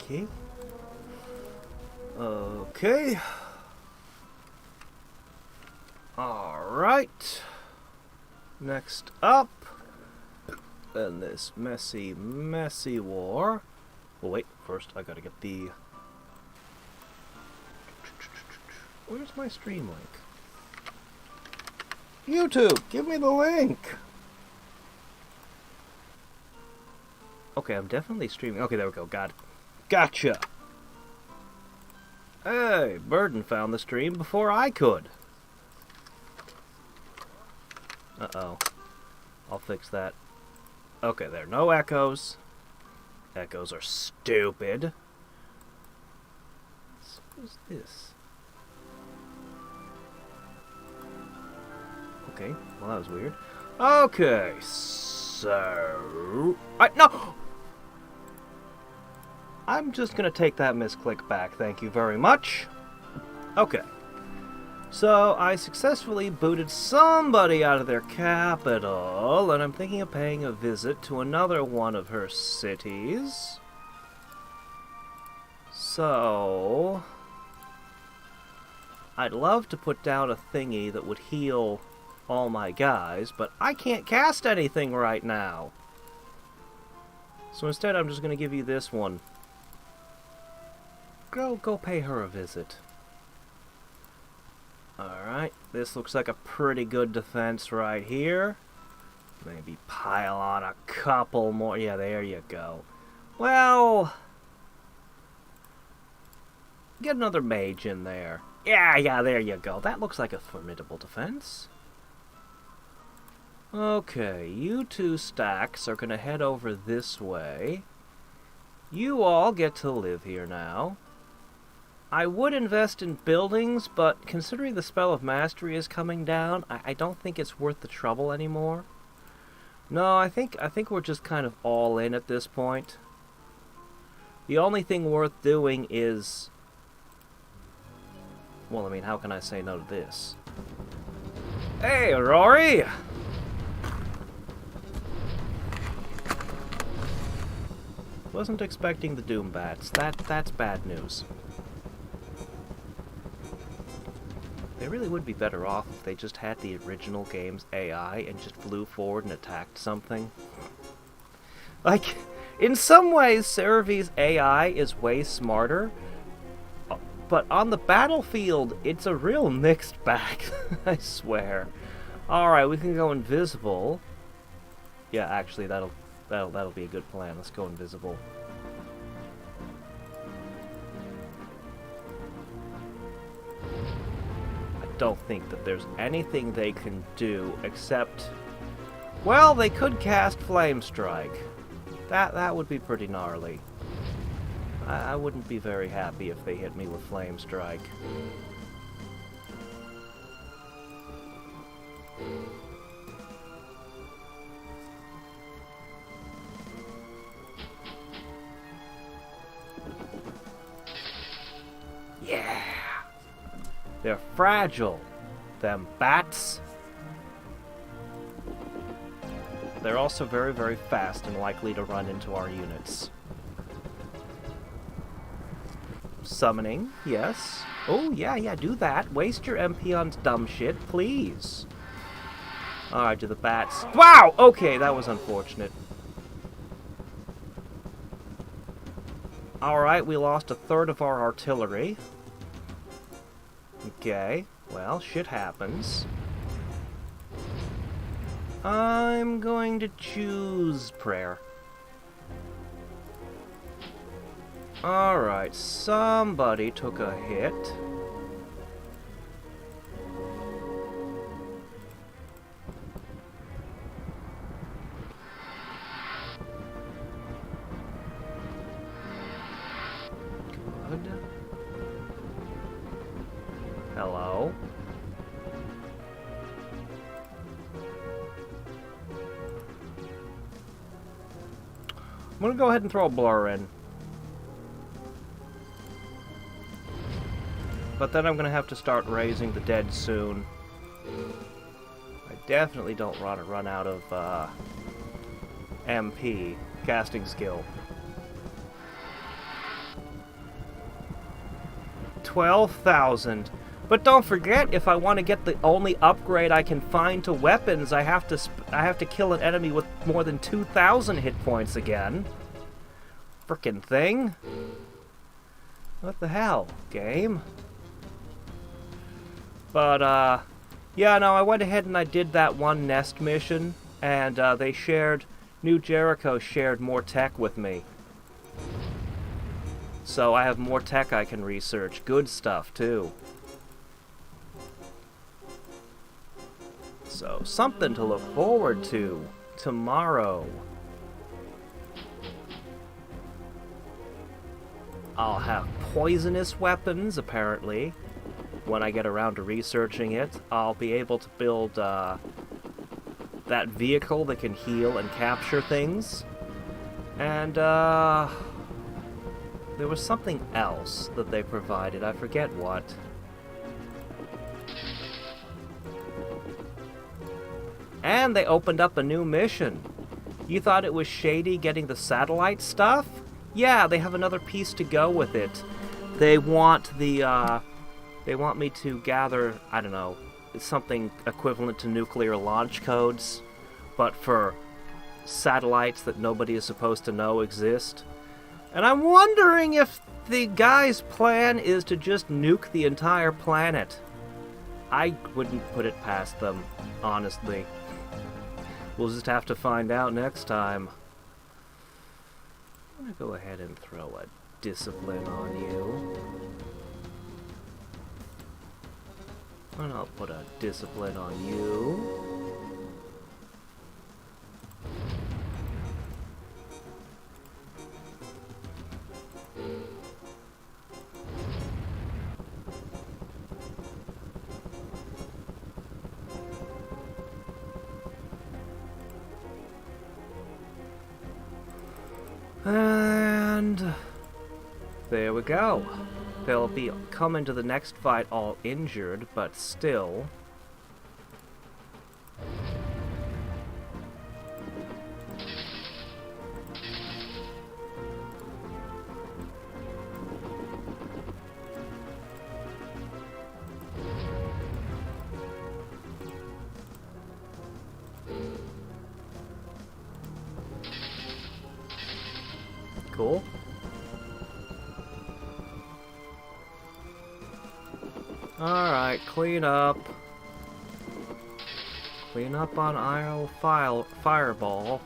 Okay. Okay. Alright. Next up. In this messy, messy war. Well, wait. First, I gotta get the... Where's my stream link? YouTube, give me the link! Okay, I'm definitely streaming. Okay, there we go. Got it. Gotcha! Hey, Burden found the stream before I could. Uh-oh. I'll fix that. Okay, there are no echoes. Echoes are stupid. So who's this? Okay, well that was weird. Okay, so... No! I'm just gonna take that misclick back, thank you very much. Okay. So, I successfully booted somebody out of their capital, and I'm thinking of paying a visit to another one of her cities. So... I'd love to put down a thingy that would heal all my guys, but I can't cast anything right now. So instead I'm just going to give you this one. Go pay her a visit. Alright, this looks like a pretty good defense right here. Maybe pile on a couple more. Yeah, there you go. Well, get another mage in there. Yeah, there you go. That looks like a formidable defense. Okay, you two stacks are going to head over this way. You all get to live here now. I would invest in buildings, but considering the spell of mastery is coming down, I don't think it's worth the trouble anymore. No, I think we're just kind of all in at this point. The only thing worth doing is... Well, I mean, how can I say no to this? Hey, Rory! Wasn't expecting the Doom Bats. That's bad news. They really would be better off if they just had the original game's AI and just flew forward and attacked something. Like, in some ways, Cerevi's AI is way smarter, but on the battlefield, it's a real mixed bag, I swear. Alright, we can go invisible. Yeah, actually, that'll be a good plan. Let's go invisible. I don't think that there's anything they can do except... Well, they could cast Flame Strike. That would be pretty gnarly. I wouldn't be very happy if they hit me with Flame Strike. Yeah! They're fragile, them bats. They're also very, very fast and likely to run into our units. Summoning, yes. Oh, yeah, do that. Waste your MP on dumb shit, please. Alright, do the bats... Wow! Okay, that was unfortunate. Alright, we lost a third of our artillery. Okay, well, shit happens. I'm going to choose prayer. Alright, somebody took a hit. Good. Hello? I'm gonna go ahead and throw a blur in. But then I'm going to have to start raising the dead soon. I definitely don't want to run out of MP, casting skill. 12,000. But don't forget, if I want to get the only upgrade I can find to weapons, I have to kill an enemy with more than 2,000 hit points again. Frickin' thing. What the hell, game? But, yeah, no, I went ahead and I did that one nest mission, and they shared, New Jericho shared more tech with me. So I have more tech I can research. Good stuff, too. So, something to look forward to tomorrow. I'll have poisonous weapons, apparently. When I get around to researching it, I'll be able to build that vehicle that can heal and capture things. And there was something else that they provided. I forget what. And they opened up a new mission. You thought it was shady getting the satellite stuff? Yeah, they have another piece to go with it. They want the, they want me to gather, I don't know, something equivalent to nuclear launch codes, but for satellites that nobody is supposed to know exist. And I'm wondering if the guy's plan is to just nuke the entire planet. I wouldn't put it past them, honestly. We'll just have to find out next time. I'm gonna go ahead and throw a discipline on you. And I'll put a discipline on you. And there we go. They'll be coming to the next fight all injured, but still. Cool. Alright, clean up. Clean up on Isle Fireball.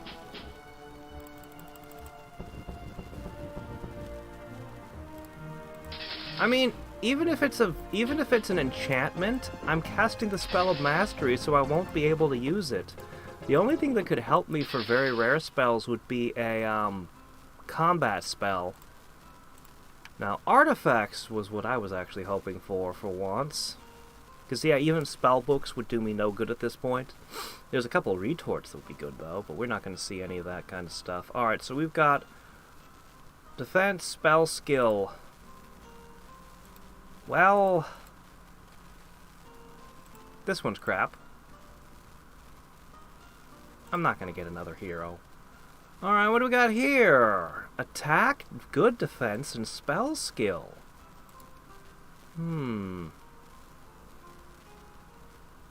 I mean, even if it's an enchantment, I'm casting the spell of mastery, so I won't be able to use it. The only thing that could help me for very rare spells would be a combat spell. Now, artifacts was what I was actually hoping for once. Because, yeah, even spell books would do me no good at this point. There's a couple of retorts that would be good, though, but we're not going to see any of that kind of stuff. Alright, so we've got defense, spell, skill. Well, this one's crap. I'm not going to get another hero. Alright, what do we got here? Attack, good defense, and spell skill.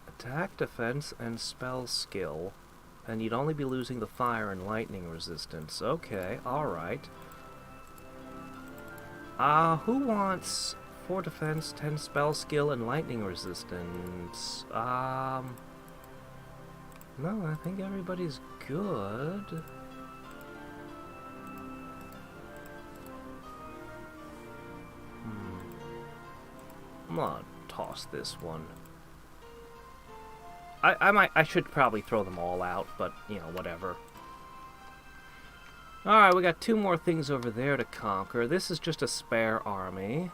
Attack, defense, and spell skill. And you'd only be losing the fire and lightning resistance. Okay, alright. Who wants 4 defense, 10 spell skill, and lightning resistance? No, I think everybody's good. I'm gonna toss this one. I should probably throw them all out, but, you know, whatever. Alright, we got 2 more things over there to conquer. This is just a spare army.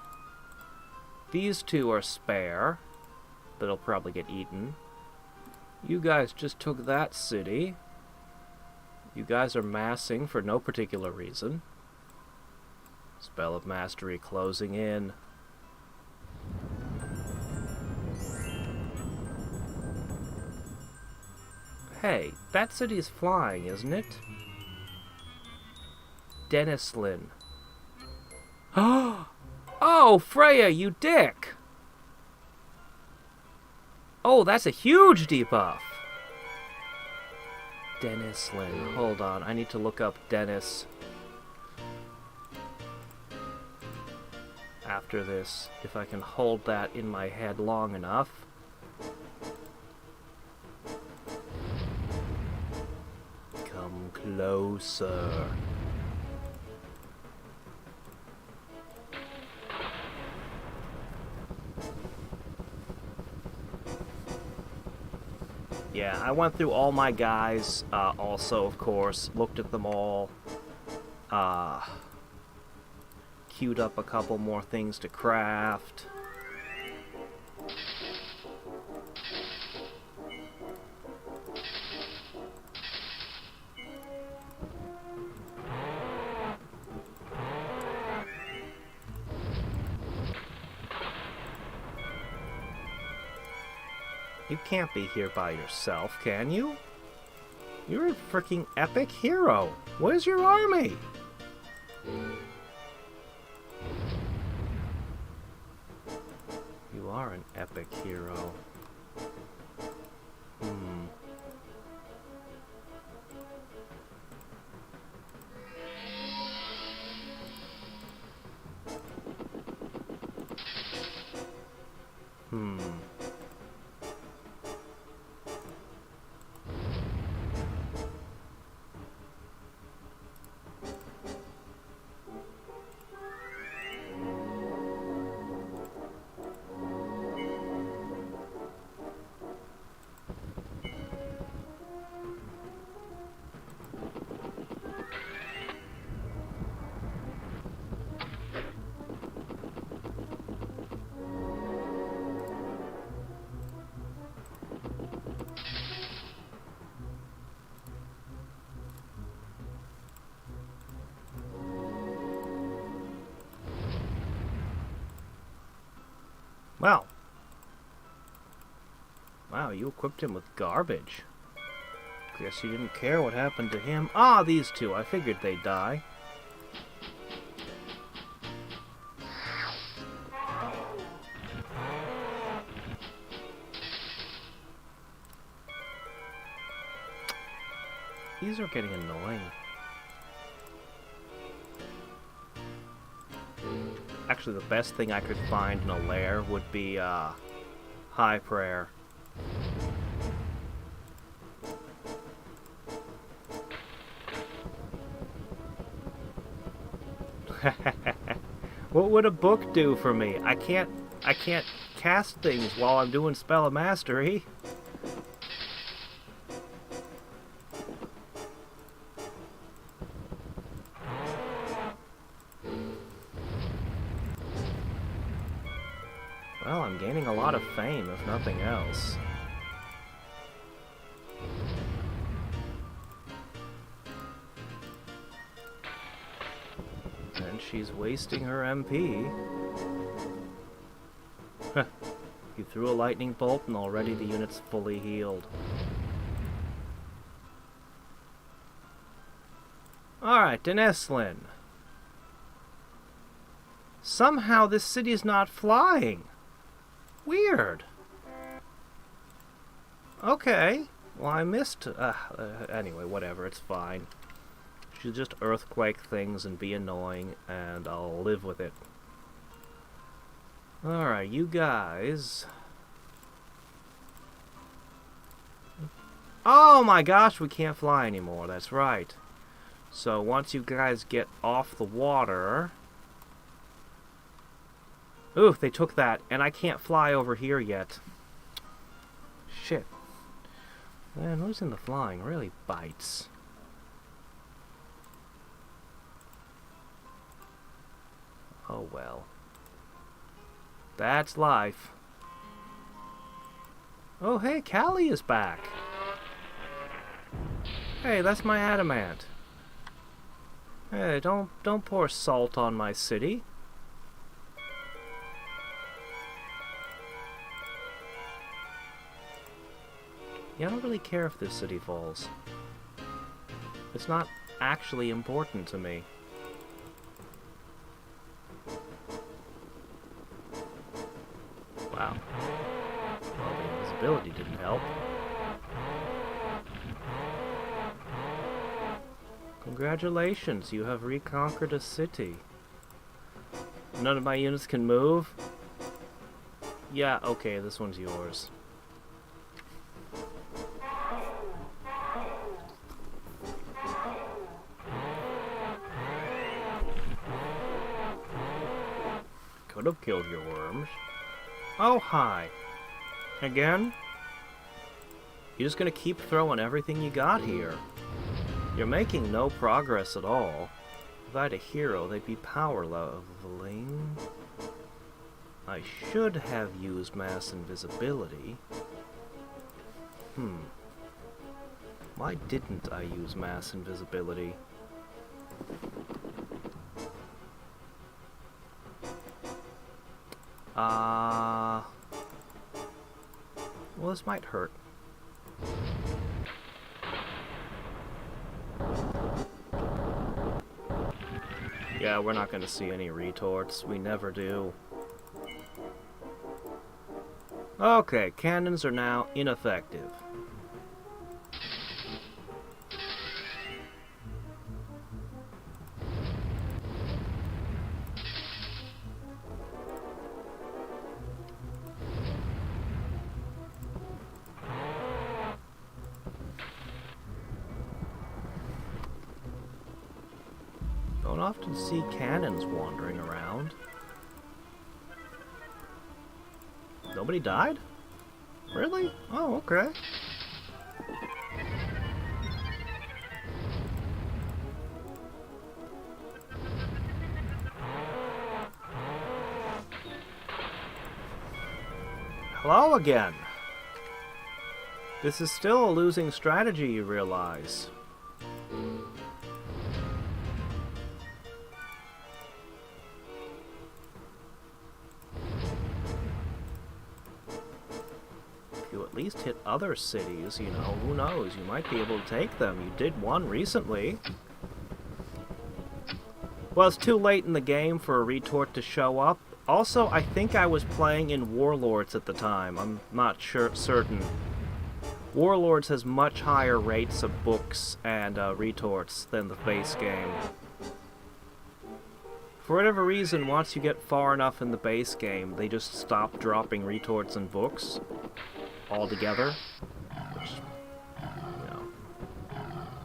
These 2 are spare. That'll probably get eaten. You guys just took that city. You guys are massing for no particular reason. Spell of Mastery closing in. Hey, that city's flying, isn't it? Denislin. Oh Oh, Freya, you dick! Oh, that's a huge debuff! Dennis Lynn. Hold on, I need to look up Dennis. After this, if I can hold that in my head long enough. Come closer. Yeah, I went through all my guys, also, of course, looked at them all, queued up a couple more things to craft. You can't be here by yourself, can you? You're a freaking epic hero. Where's your army? You are an epic hero. Well. Wow, you equipped him with garbage. Guess you didn't care what happened to him. Ah, these two. I figured they'd die. These are getting annoying. Actually, the best thing I could find in a lair would be, High Prayer. What would a book do for me? I can't cast things while I'm doing Spell of Mastery. Well, I'm gaining a lot of fame, if nothing else. And she's wasting her MP. You threw a lightning bolt and already the unit's fully healed. Alright, Deneslin. Somehow this city is not flying. Weird. Okay. Well, I missed... anyway, whatever. It's fine. She'll just earthquake things and be annoying, and I'll live with it. Alright, you guys... Oh my gosh, we can't fly anymore. That's right. So once you guys get off the water... Ooh, they took that, and I can't fly over here yet. Shit. Man, losing the flying really bites. Oh well. That's life. Oh hey, Callie is back. Hey, that's my adamant. Hey, don't pour salt on my city. Yeah, I don't really care if this city falls. It's not actually important to me. invisibility didn't help. Congratulations, you have reconquered a city. None of my units can move? Yeah, okay, this one's yours. Could have killed your worms. Oh, hi. Again? You're just gonna keep throwing everything you got here. You're making no progress at all. If I had a hero, they'd be power leveling. I should have used mass invisibility. Why didn't I use mass invisibility? Well, this might hurt. Yeah, we're not gonna see any retorts. We never do. Okay, cannons are now ineffective. Don't often see cannons wandering around. Nobody died? Really? Oh, okay. Hello again. This is still a losing strategy, you realize. At least hit other cities, you know, who knows, you might be able to take them. You did one recently. Well, it's too late in the game for a retort to show up. Also, I think I was playing in Warlords at the time. I'm not certain. Warlords has much higher rates of books and retorts than the base game. For whatever reason, once you get far enough in the base game, they just stop dropping retorts and books altogether, which, you know,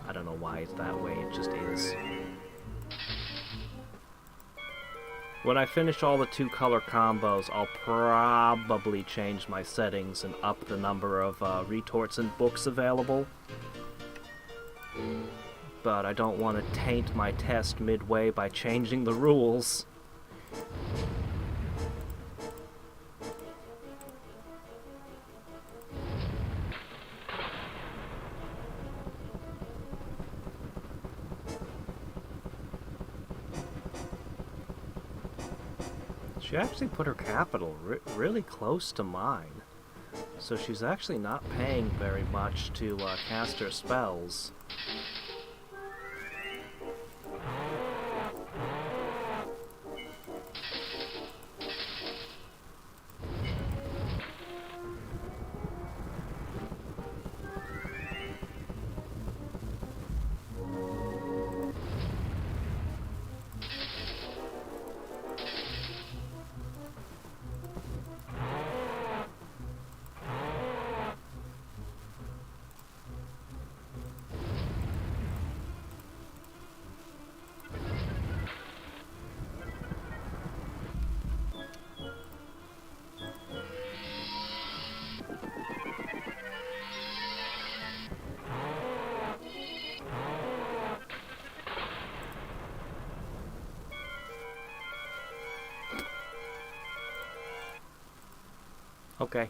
I don't know why it's that way, it just is. When I finish all the 2-color combos, I'll probably change my settings and up the number of retorts and books available. But I don't want to taint my test midway by changing the rules. She actually put her capital really close to mine, so she's actually not paying very much to cast her spells. Okay.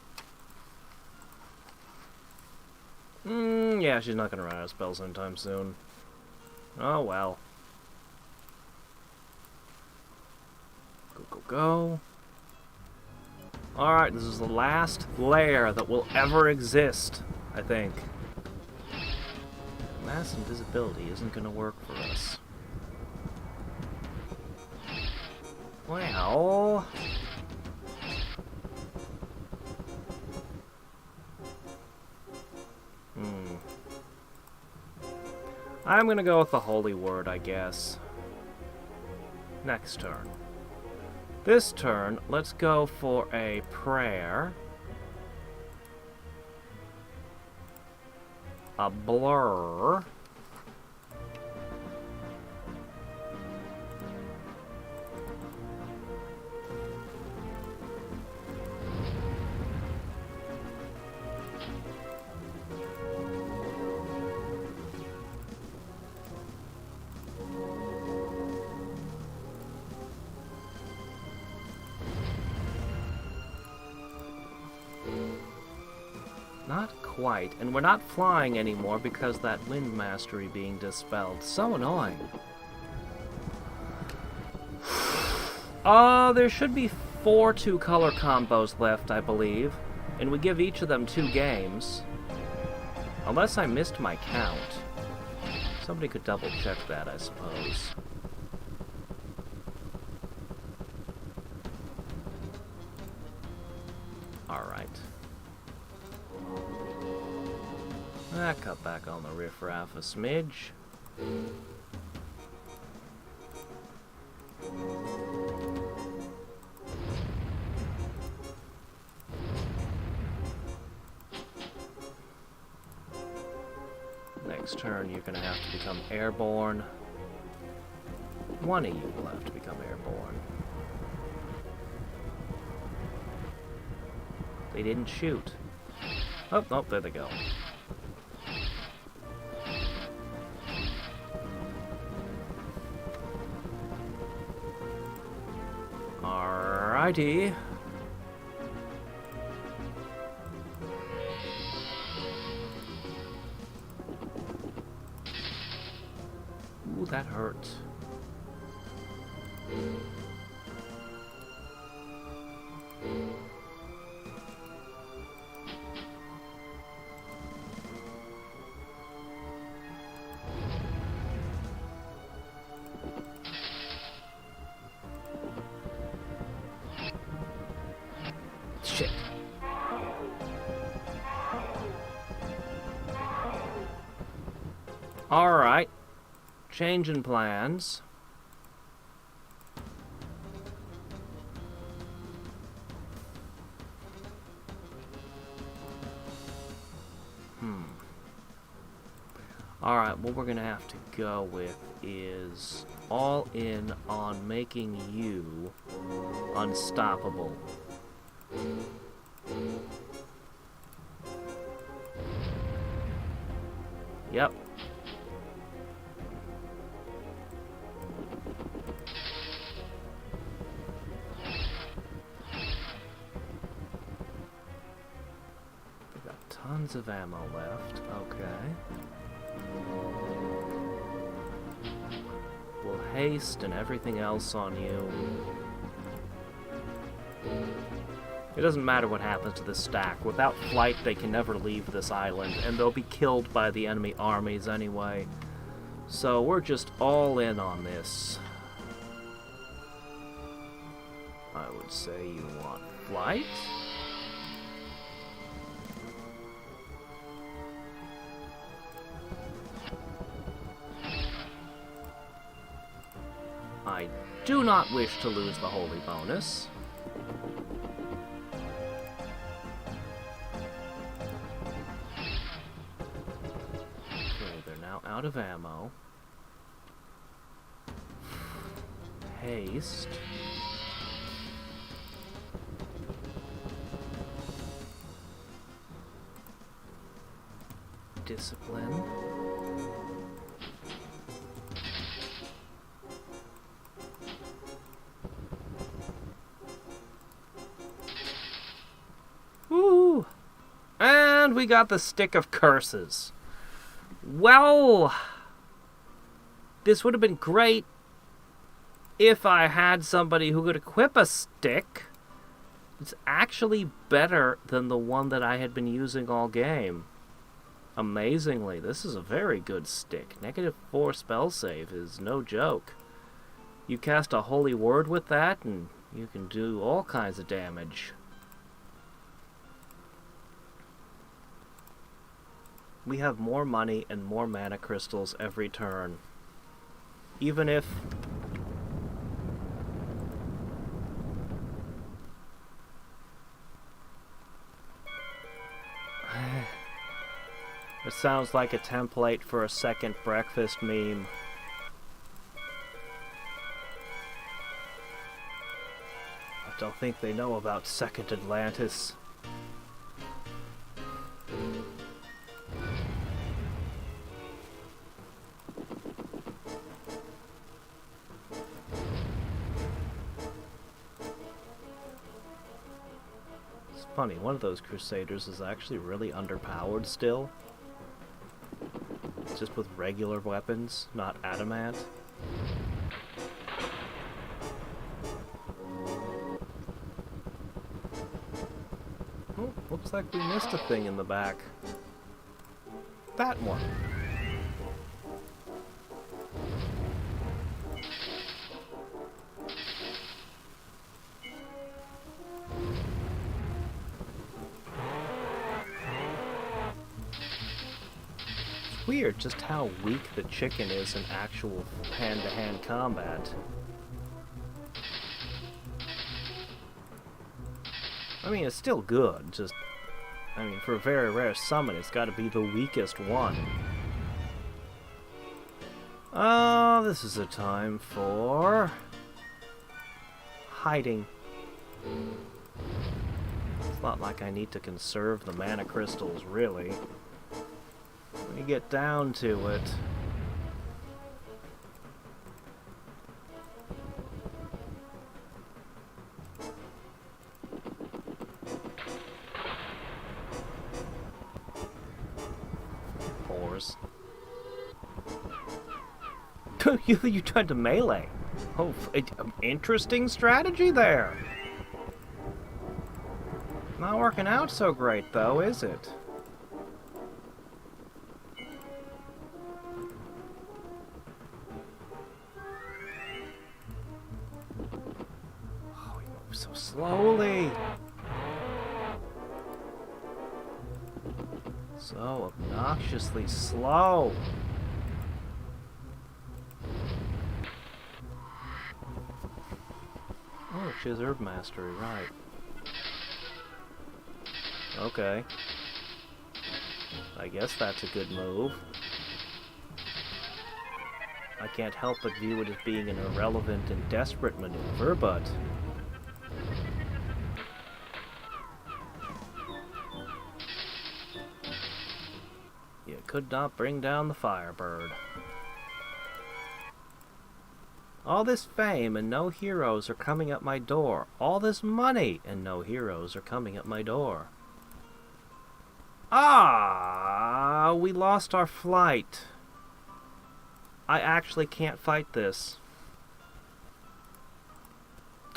Yeah, she's not gonna run out of spells anytime soon. Oh well. Go, go, go. Alright, this is the last lair that will ever exist, I think. Mass invisibility isn't gonna work for us. Well... I'm gonna go with the holy word, I guess. Next turn. This turn, let's go for a prayer. A blur. Not quite, and we're not flying anymore because that wind mastery being dispelled. So annoying. There should be 4 2-color combos left, I believe, and we give each of them 2 games. Unless I missed my count. Somebody could double check that, I suppose. Alright. Cut back on the riffraff a smidge. Next turn, you're going to have to become airborne. One of you will have to become airborne. They didn't shoot. Oh, oh, there they go. Alrighty. Ooh, that hurt. Shit. Alright. Changing plans. Alright, what we're gonna have to go with is all in on making you unstoppable. Yep. We got tons of ammo left. Okay. We'll haste and everything else on you. It doesn't matter what happens to this stack. Without flight, they can never leave this island, and they'll be killed by the enemy armies anyway. So we're just all in on this. I would say you want flight. I do not wish to lose the holy bonus. Out of ammo. Haste. Discipline. Woo! And we got the Stick of Curses. Well, this would have been great if I had somebody who could equip a stick. It's actually better than the one that I had been using all game. Amazingly, this is a very good stick. -4 spell save is no joke. You cast a holy word with that, and you can do all kinds of damage. we have more money and more mana crystals every turn. Even if... It sounds like a template for a second breakfast meme. I don't think they know about Second Atlantis. It's funny, one of those Crusaders is actually really underpowered still. Just with regular weapons, not adamant. Oh, looks like we missed a thing in the back. That one. Weird just how weak the chicken is in actual hand-to-hand combat. I mean, it's still good, just... I mean, for a very rare summon, it's gotta be the weakest one. Oh, this is a time for... hiding. It's not like I need to conserve the mana crystals, really. When you get down to it... Whores. You tried to melee. Oh, interesting strategy there. Not working out so great, though, is it? So slowly. So obnoxiously slow. Oh, she has herb mastery, right. Okay. I guess that's a good move. I can't help but view it as being an irrelevant and desperate maneuver, but... You could not bring down the Firebird. All this fame and no heroes are coming at my door. All this money and no heroes are coming at my door. Ah, we lost our flight. I actually can't fight this.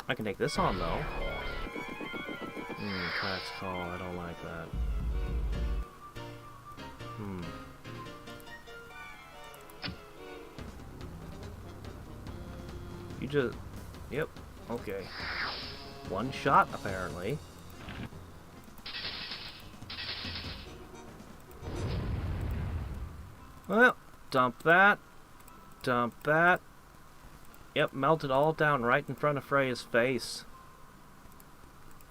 I can take this on, though. Crack's call. I don't like that. You just... Yep. Okay. One shot, apparently. Well, dump that. Dump that. Yep, melted all down right in front of Freya's face.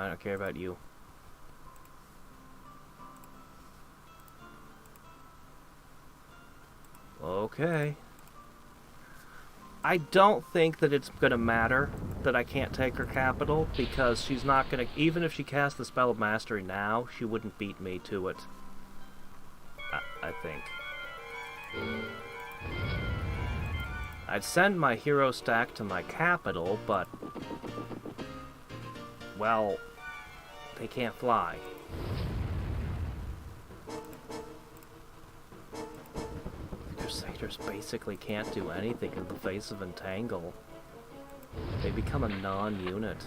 I don't care about you. Okay. I don't think that it's gonna matter that I can't take her capital, because she's not gonna... Even if she cast the Spell of Mastery now, she wouldn't beat me to it. I think. I'd send my hero stack to my capital, but... Well... They can't fly. Crusaders basically can't do anything in the face of Entangle. They become a non-unit.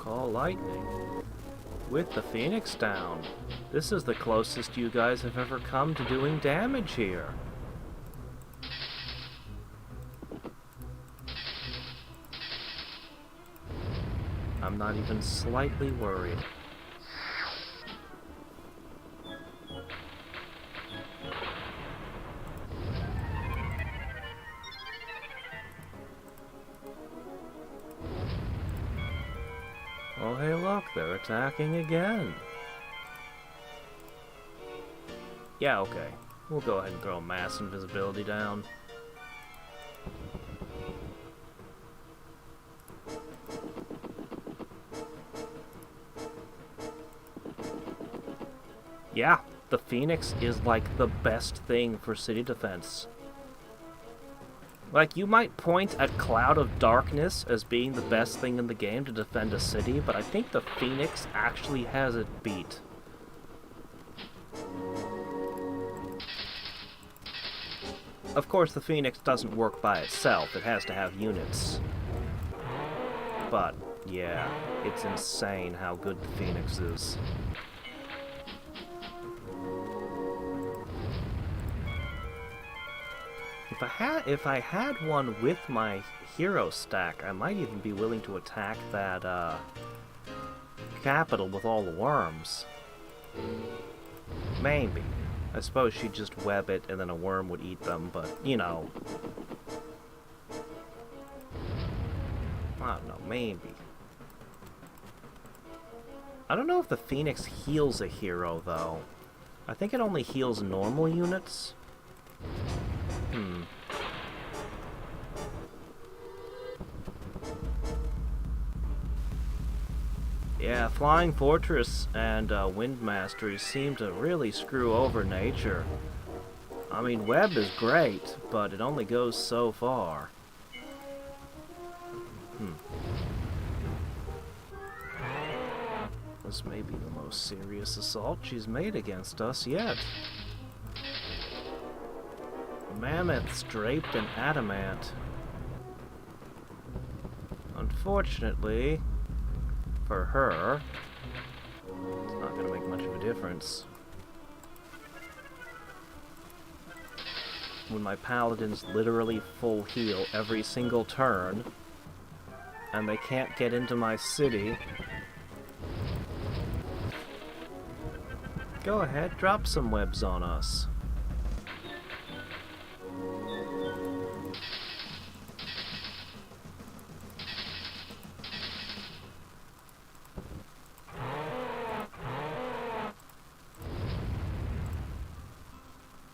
Call lightning. With the Phoenix down. This is the closest you guys have ever come to doing damage here. I'm not even slightly worried. Oh, hey, look, they're attacking again. Yeah, okay. We'll go ahead and throw mass invisibility down. Yeah, the Phoenix is like the best thing for city defense. Like, you might point at Cloud of Darkness as being the best thing in the game to defend a city, but I think the Phoenix actually has it beat. Of course, the Phoenix doesn't work by itself. It has to have units. But, yeah, it's insane how good the Phoenix is. If I had one with my hero stack, I might even be willing to attack that capital with all the worms. Maybe. I suppose she'd just web it and then a worm would eat them, but, you know. I don't know, maybe. I don't know if the Phoenix heals a hero, though. I think it only heals normal units. Yeah, Flying Fortress and Wind Mastery seem to really screw over nature. I mean, Web is great, but it only goes so far. This may be the most serious assault she's made against us yet. Mammoths draped in adamant. Unfortunately, for her, it's not going to make much of a difference. When my paladins literally full heal every single turn, and they can't get into my city, go ahead, drop some webs on us.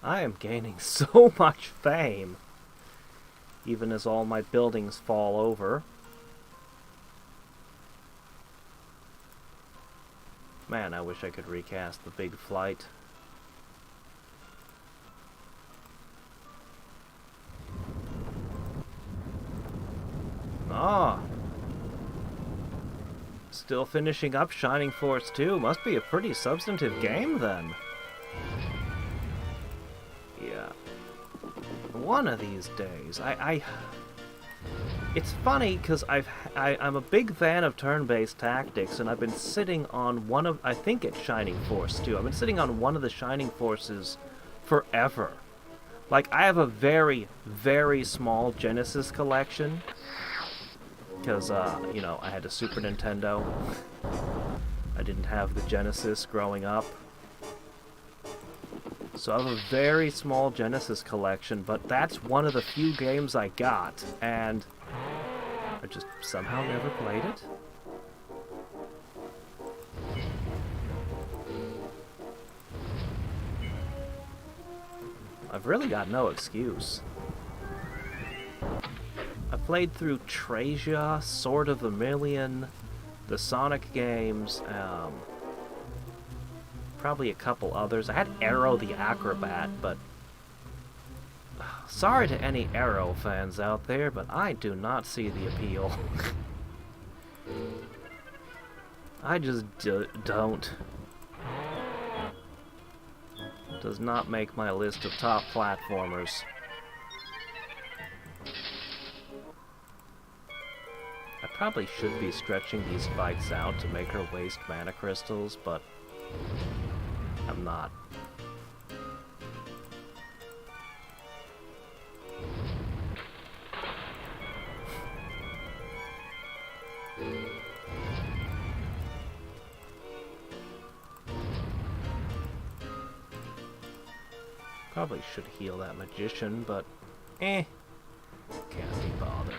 I am gaining so much fame, even as all my buildings fall over. Man, I wish I could recast the big flight. Ah! Still finishing up Shining Force 2. Must be a pretty substantive game, then. Yeah. One of these days. It's funny, because I'm a big fan of turn-based tactics, and I've been sitting on one of... I think it's Shining Force 2. I've been sitting on one of the Shining Forces forever. Like, I have a very, very small Genesis collection. Because, you know, I had a Super Nintendo. I didn't have the Genesis growing up. So I have a very small Genesis collection, but that's one of the few games I got, and I just somehow never played it. I've really got no excuse. I played through Trasia, Sword of Vermilion, the Sonic games, probably a couple others. I had Arrow the Acrobat, but... sorry to any Arrow fans out there, but I do not see the appeal. I just don't. Does not make my list of top platformers. I probably should be stretching these fights out to make her waste mana crystals, but I'm not. Probably should heal that magician, but can't be bothered.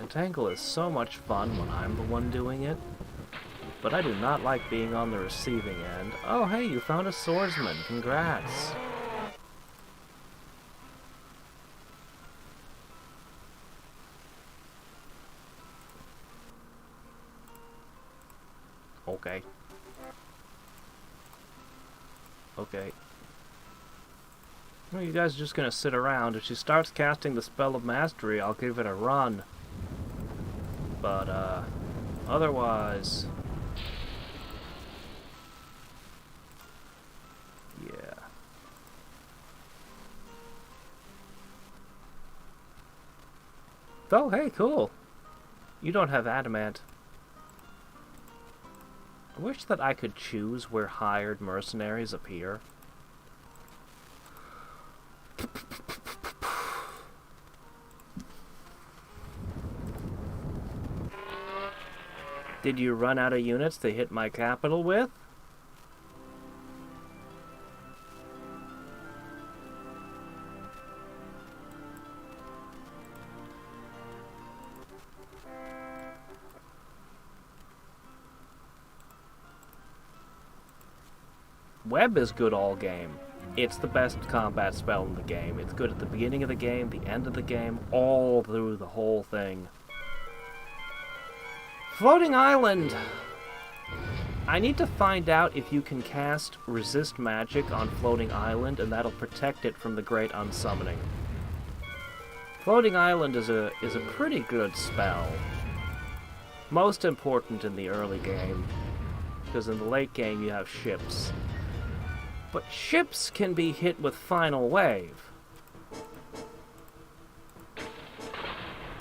Tangle is so much fun when I'm the one doing it, but I do not like being on the receiving end. Oh hey, you found a swordsman, congrats! Okay. Okay. Well, you guys are just gonna sit around. If she starts casting the Spell of Mastery, I'll give it a run. But, otherwise... yeah. Oh, hey, cool. You don't have adamant. I wish that I could choose where hired mercenaries appear. Did you run out of units to hit my capital with? Web is good all game. It's the best combat spell in the game. It's good at the beginning of the game, the end of the game, all through the whole thing. Floating Island! I need to find out if you can cast Resist Magic on Floating Island, and that'll protect it from the Great Unsummoning. Floating Island is a pretty good spell. Most important in the early game, because in the late game you have ships. But ships can be hit with Final Wave.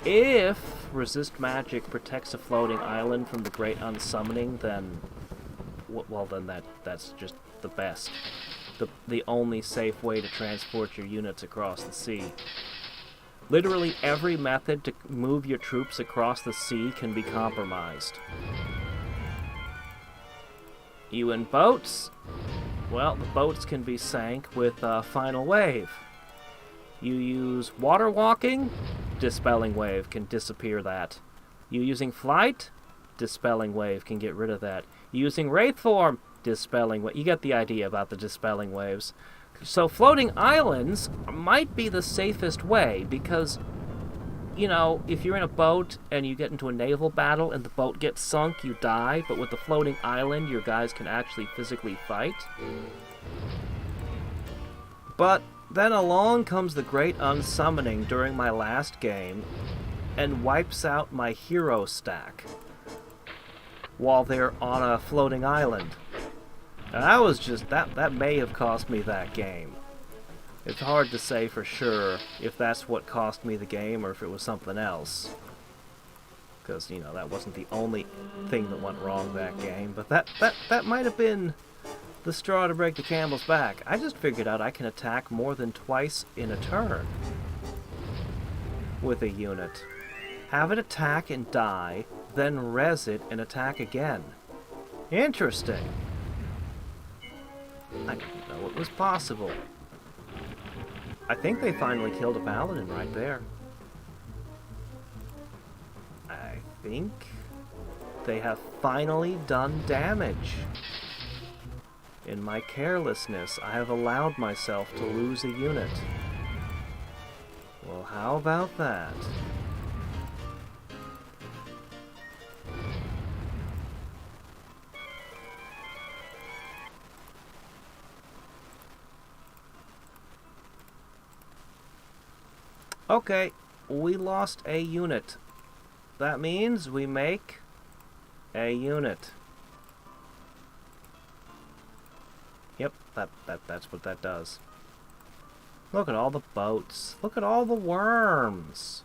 If Resist Magic protects a floating island from the Great Unsummoning, then, well, then that's just the best. The only safe way to transport your units across the sea. Literally every method to move your troops across the sea can be compromised. You in boats? Well, the boats can be sank with Final Wave. You use water walking? Dispelling Wave can disappear that. You using flight? Dispelling Wave can get rid of that. You using Wraith Form? Dispelling Wave. You get the idea about the Dispelling Waves. So floating islands might be the safest way because, you know, if you're in a boat and you get into a naval battle and the boat gets sunk, you die. But with the floating island, your guys can actually physically fight. But then along comes the Great Unsummoning during my last game and wipes out my hero stack while they're on a floating island. And that was just, that may have cost me that game. It's hard to say for sure if that's what cost me the game or if it was something else. Because, you know, that wasn't the only thing that went wrong that game. But that might have been the straw to break the camel's back. I just figured out I can attack more than twice in a turn with a unit. Have it attack and die, then res it and attack again. Interesting. I didn't know it was possible. I think they finally killed a paladin right there. I think they have finally done damage. In my carelessness, I have allowed myself to lose a unit. Well, how about that? Okay, we lost a unit. That means we make a unit. Yep, that's what that does. Look at all the boats. Look at all the worms.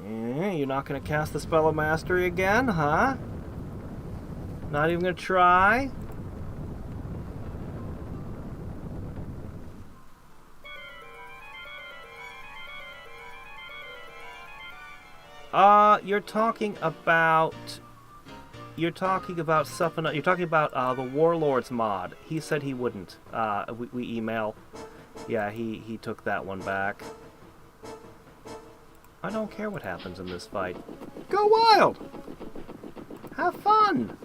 You're not going to cast the Spell of Mastery again, huh? Not even going to try? You're talking about... You're talking about stuff... You're talking about, the Warlords mod. He said he wouldn't. We email. Yeah, he took that one back. I don't care what happens in this fight. Go wild! Have fun!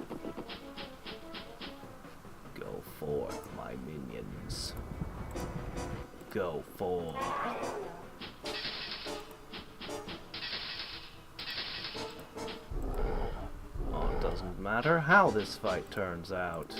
Go forth, my minions. Go forth. Oh, it doesn't matter how this fight turns out.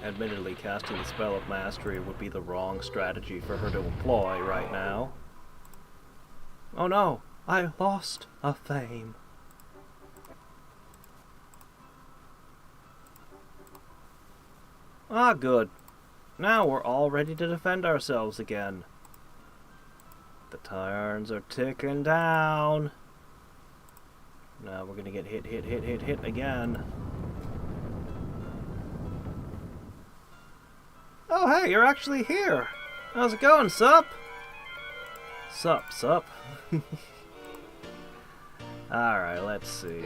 Admittedly, casting the Spell of Mastery would be the wrong strategy for her to employ right now. Oh no! I lost a fame. Ah, good. Now we're all ready to defend ourselves again. The turns are ticking down. Now we're gonna get hit again. Oh, hey, you're actually here. How's it going, sup? Sup. Alright, let's see.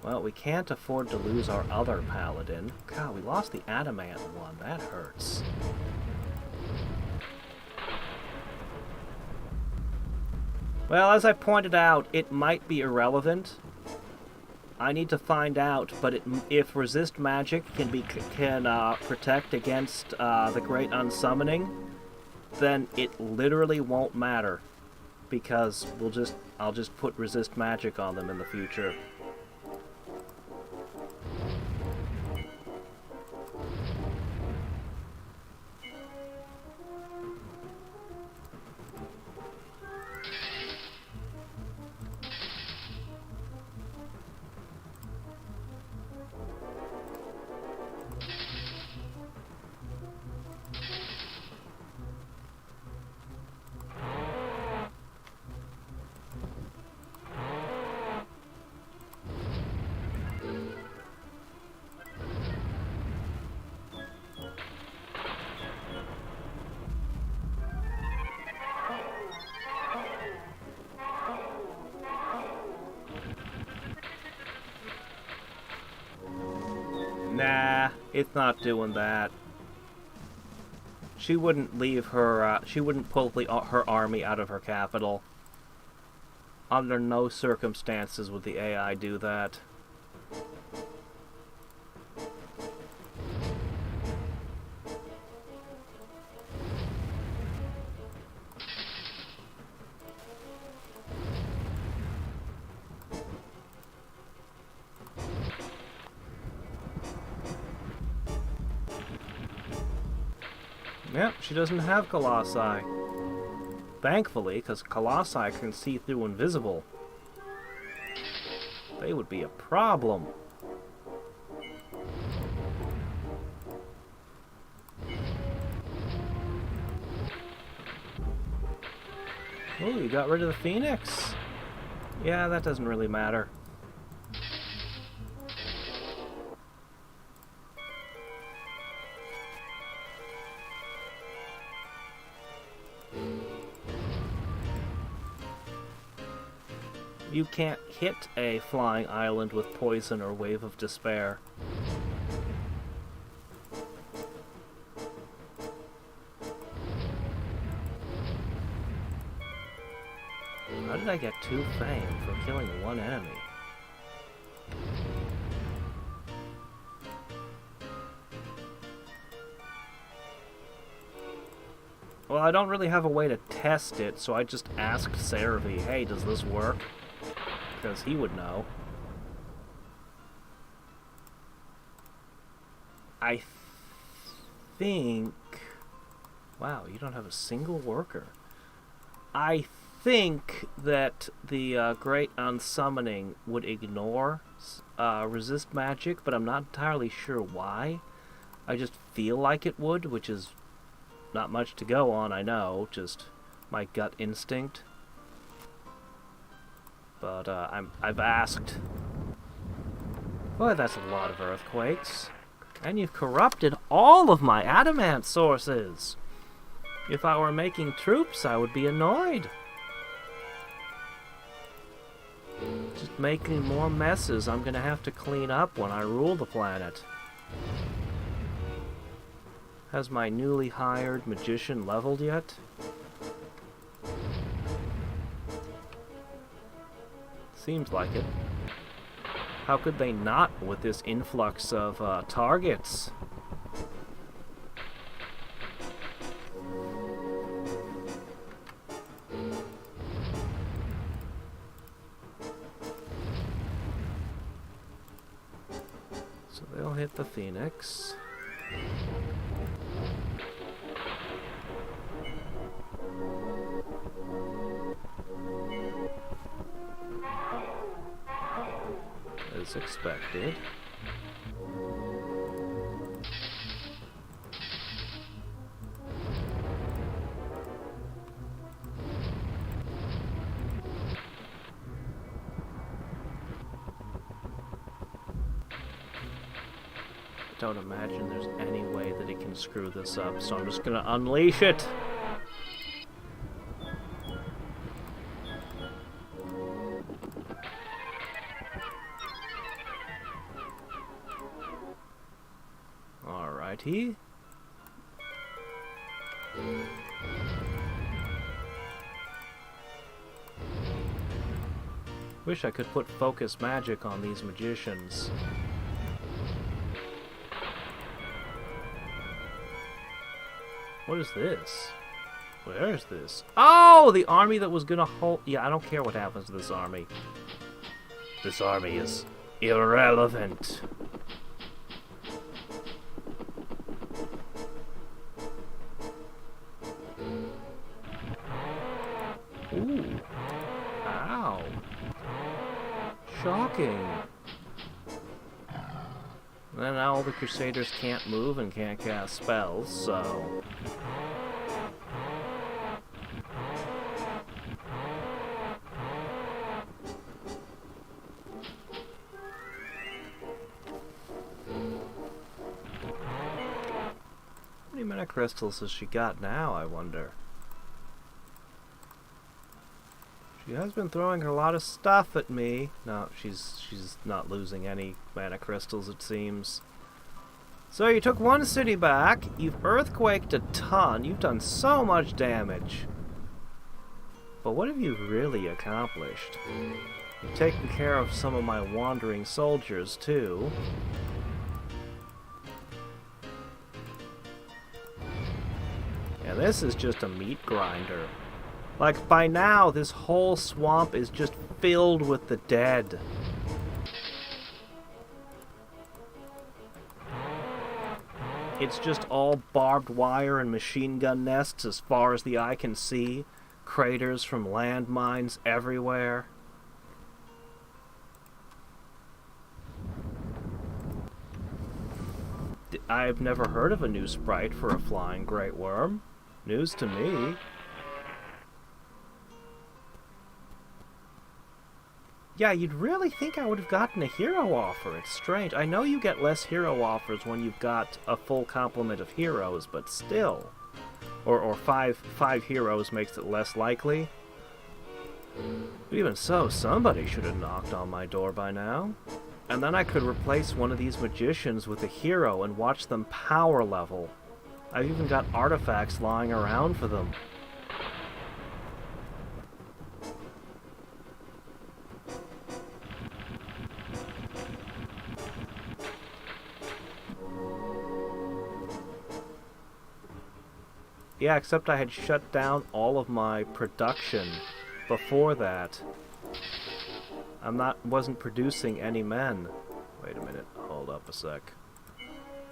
Well, we can't afford to lose our other paladin. God, we lost the adamant one. That hurts. Well, as I pointed out, it might be irrelevant. I need to find out, but if resist magic can protect against the Great Unsummoning, then it literally won't matter, because I'll just put resist magic on them in the future. Nah, it's not doing that. She wouldn't leave her, she wouldn't pull her army out of her capital. Under no circumstances would the AI do that. Yep, she doesn't have Colossi. Thankfully, because Colossi can see through invisible. They would be a problem. Oh, you got rid of the Phoenix? Yeah, that doesn't really matter. You can't hit a flying island with poison or wave of despair. How did I get 2 fame for killing 1 enemy? Well, I don't really have a way to test it, so I just asked Cervi, hey, does this work? Because he would know. I think... Wow, you don't have a single worker. I think that the Great Unsummoning would ignore resist magic, but I'm not entirely sure why. I just feel like it would, which is not much to go on, I know, just my gut instinct. But I've asked. Boy, that's a lot of earthquakes. And you've corrupted all of my adamant sources. If I were making troops, I would be annoyed. Just making more messes I'm gonna have to clean up when I rule the planet. Has my newly hired magician leveled yet? Seems like it. How could they not with this influx of targets? So they'll hit the Phoenix. As expected. I don't imagine there's any way that it can screw this up, so I'm just gonna unleash it. Alrighty. Wish I could put focus magic on these magicians. What is this? Where is this? Oh, the army that was gonna hold... Yeah, I don't care what happens to this army. This army is irrelevant. Ooh. Ow. Shocking. And now all the Crusaders can't move and can't cast spells, so... How many mana crystals has she got now, I wonder? She has been throwing a lot of stuff at me. No, she's not losing any mana crystals, it seems. So you took 1 city back, you've earthquaked a ton, you've done so much damage. But what have you really accomplished? You've taken care of some of my wandering soldiers, too. Yeah, this is just a meat grinder. Like, by now, this whole swamp is just filled with the dead. It's just all barbed wire and machine gun nests as far as the eye can see. Craters from landmines everywhere. I've never heard of a new sprite for a flying great worm. News to me. Yeah, you'd really think I would have gotten a hero offer. It's strange. I know you get less hero offers when you've got a full complement of heroes, but still. Or five heroes makes it less likely. But even so, somebody should have knocked on my door by now. And then I could replace one of these magicians with a hero and watch them power level. I've even got artifacts lying around for them. Yeah, except I had shut down all of my production before that. Wasn't producing any men. Wait a minute, hold up a sec.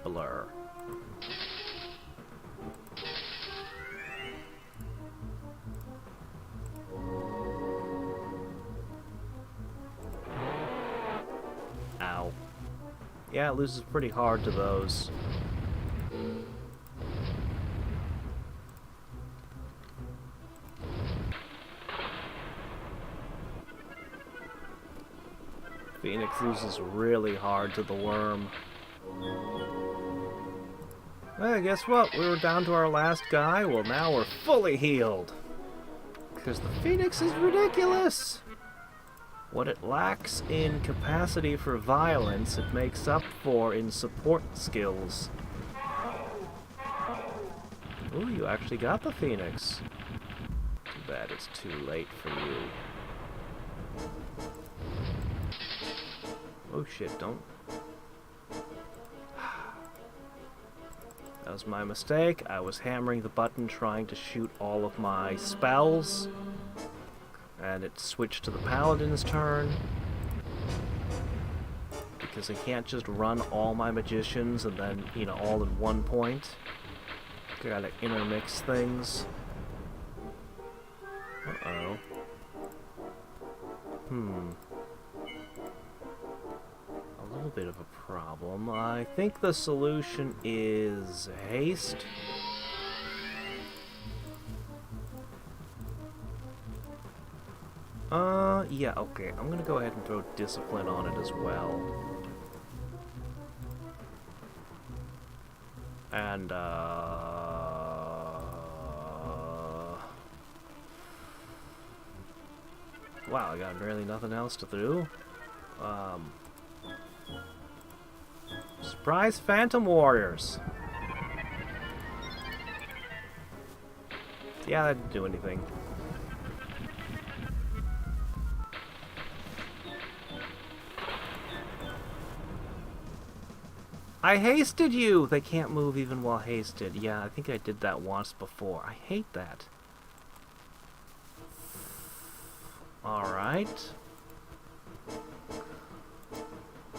Blur. Ow. Yeah, it loses pretty hard to those. Phoenix loses really hard to the worm. Well, guess what? We were down to our last guy. Well, now we're fully healed. Because the Phoenix is ridiculous. What it lacks in capacity for violence, it makes up for in support skills. Ooh, you actually got the Phoenix. Too bad it's too late for you. Oh shit, don't... That was my mistake. I was hammering the button trying to shoot all of my spells. And it switched to the Paladin's turn. Because I can't just run all my magicians and then, you know, all in one point. Gotta intermix things. Uh-oh. A little bit of a problem. I think the solution is haste. Yeah, okay. I'm gonna go ahead and throw discipline on it as well. And, wow, I got really nothing else to do. Surprise Phantom Warriors! Yeah, that didn't do anything. I hasted you! They can't move even while hasted. Yeah, I think I did that once before. I hate that. Alright.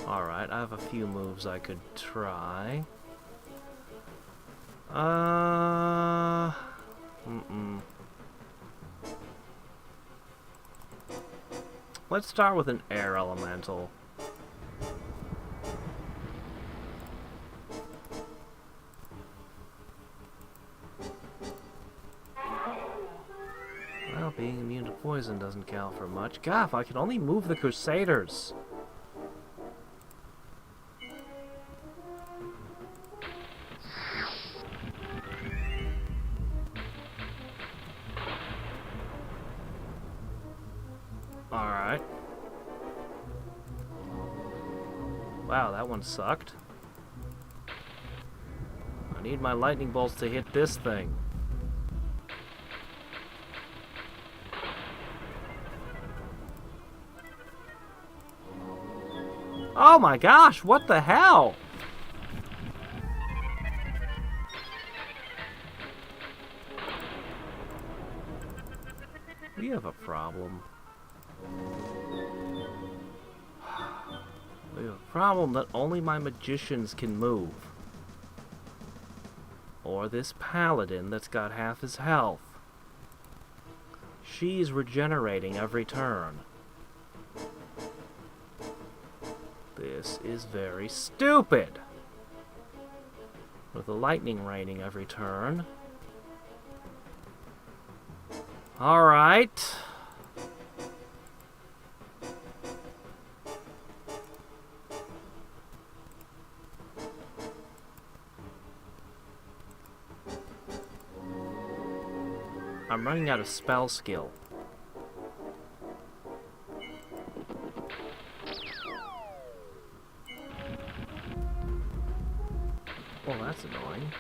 Alright, I have a few moves I could try. Let's start with an air elemental. Well, being immune to poison doesn't count for much. God, if I could only move the Crusaders. Alright. Wow, that one sucked. I need my lightning bolts to hit this thing. Oh my gosh, what the hell? We have a problem. We have a problem that only my magicians can move. Or this paladin that's got half his health. She's regenerating every turn. This is very stupid. With the lightning raining every turn. Alright. I'm running out of spell skill. Well, that's annoying.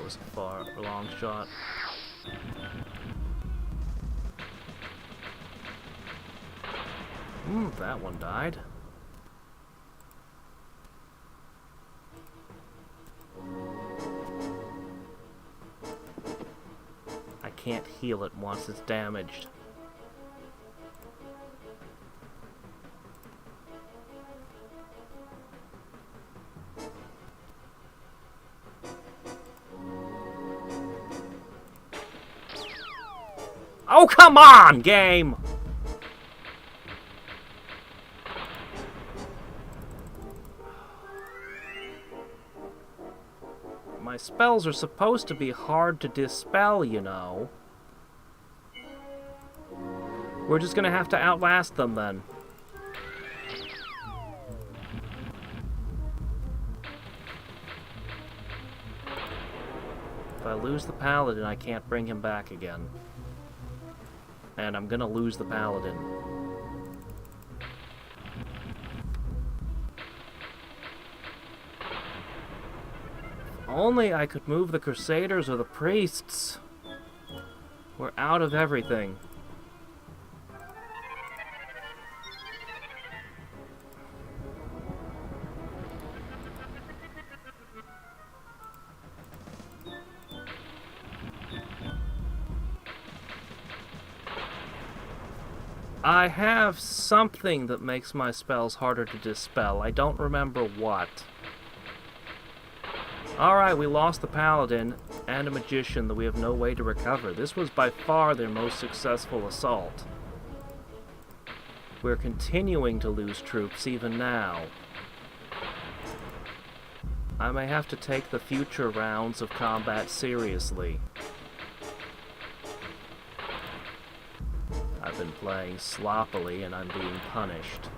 that was a long shot. That one died. I can't heal it once it's damaged. Oh, come on, game! My spells are supposed to be hard to dispel, you know. We're just gonna have to outlast them, then. If I lose the paladin, I can't bring him back again. And I'm gonna lose the paladin. If only I could move the crusaders or the priests. We're out of everything. I have something that makes my spells harder to dispel. I don't remember what. Alright, we lost the paladin and a magician that we have no way to recover. This was by far their most successful assault. We're continuing to lose troops even now. I may have to take the future rounds of combat seriously. I've been playing sloppily and I'm being punished.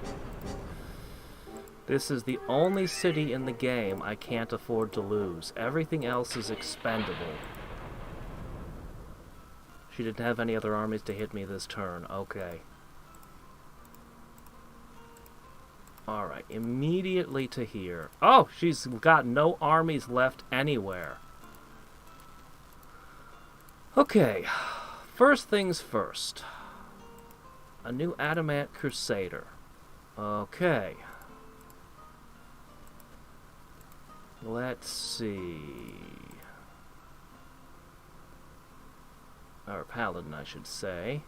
This is the only city in the game I can't afford to lose. Everything else is expendable. She didn't have any other armies to hit me this turn. Okay. Alright, immediately to here. Oh, she's got no armies left anywhere. Okay, first things first. A new Adamant Crusader. Okay. Let's see. Or Paladin, I should say.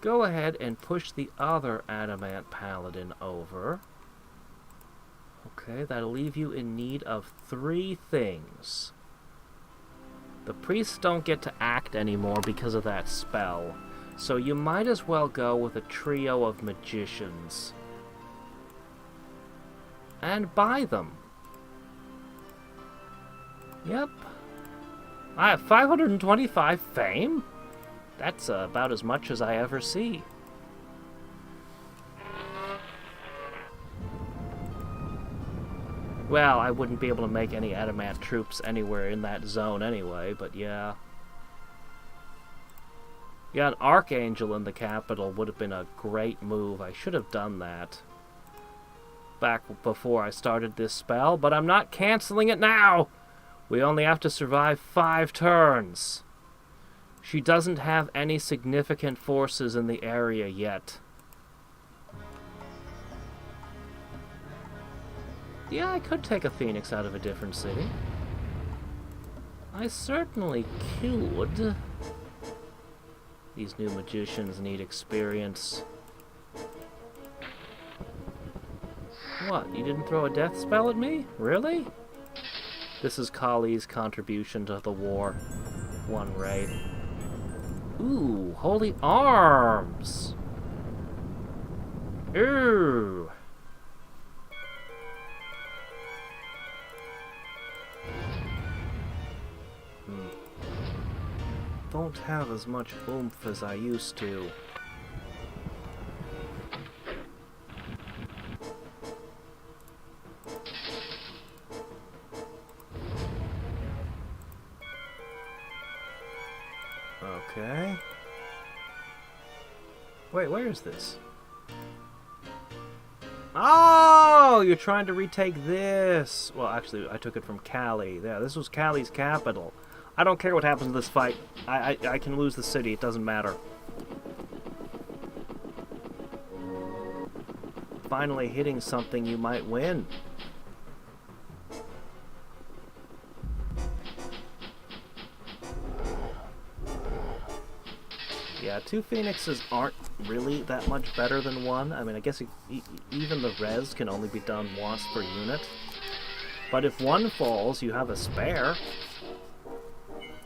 Go ahead and push the other Adamant Paladin over. Okay, that'll leave you in need of 3 things. The priests don't get to act anymore because of that spell. So you might as well go with a trio of magicians. And buy them. Yep. I have 525 fame? That's about as much as I ever see. Well, I wouldn't be able to make any adamant troops anywhere in that zone anyway, but yeah. Yeah, an Archangel in the capital would have been a great move. I should have done that back before I started this spell, but I'm not canceling it now! We only have to survive 5 turns. She doesn't have any significant forces in the area yet. Yeah, I could take a Phoenix out of a different city. I certainly could. These new magicians need experience. What, you didn't throw a death spell at me? Really? This is Kali's contribution to the war. 1 raid. Ooh, holy arms! Ooh! Don't have as much oomph as I used to. Okay. Wait, where is this? Oh! Oh, you're trying to retake this. Well, actually, I took it from Cali. Yeah, this was Cali's capital. I don't care what happens in this fight. I can lose the city. It doesn't matter. Finally hitting something you might win. Yeah, 2 Phoenixes aren't really that much better than 1. I mean, I guess even the res can only be done once per unit. But if 1 falls, you have a spare.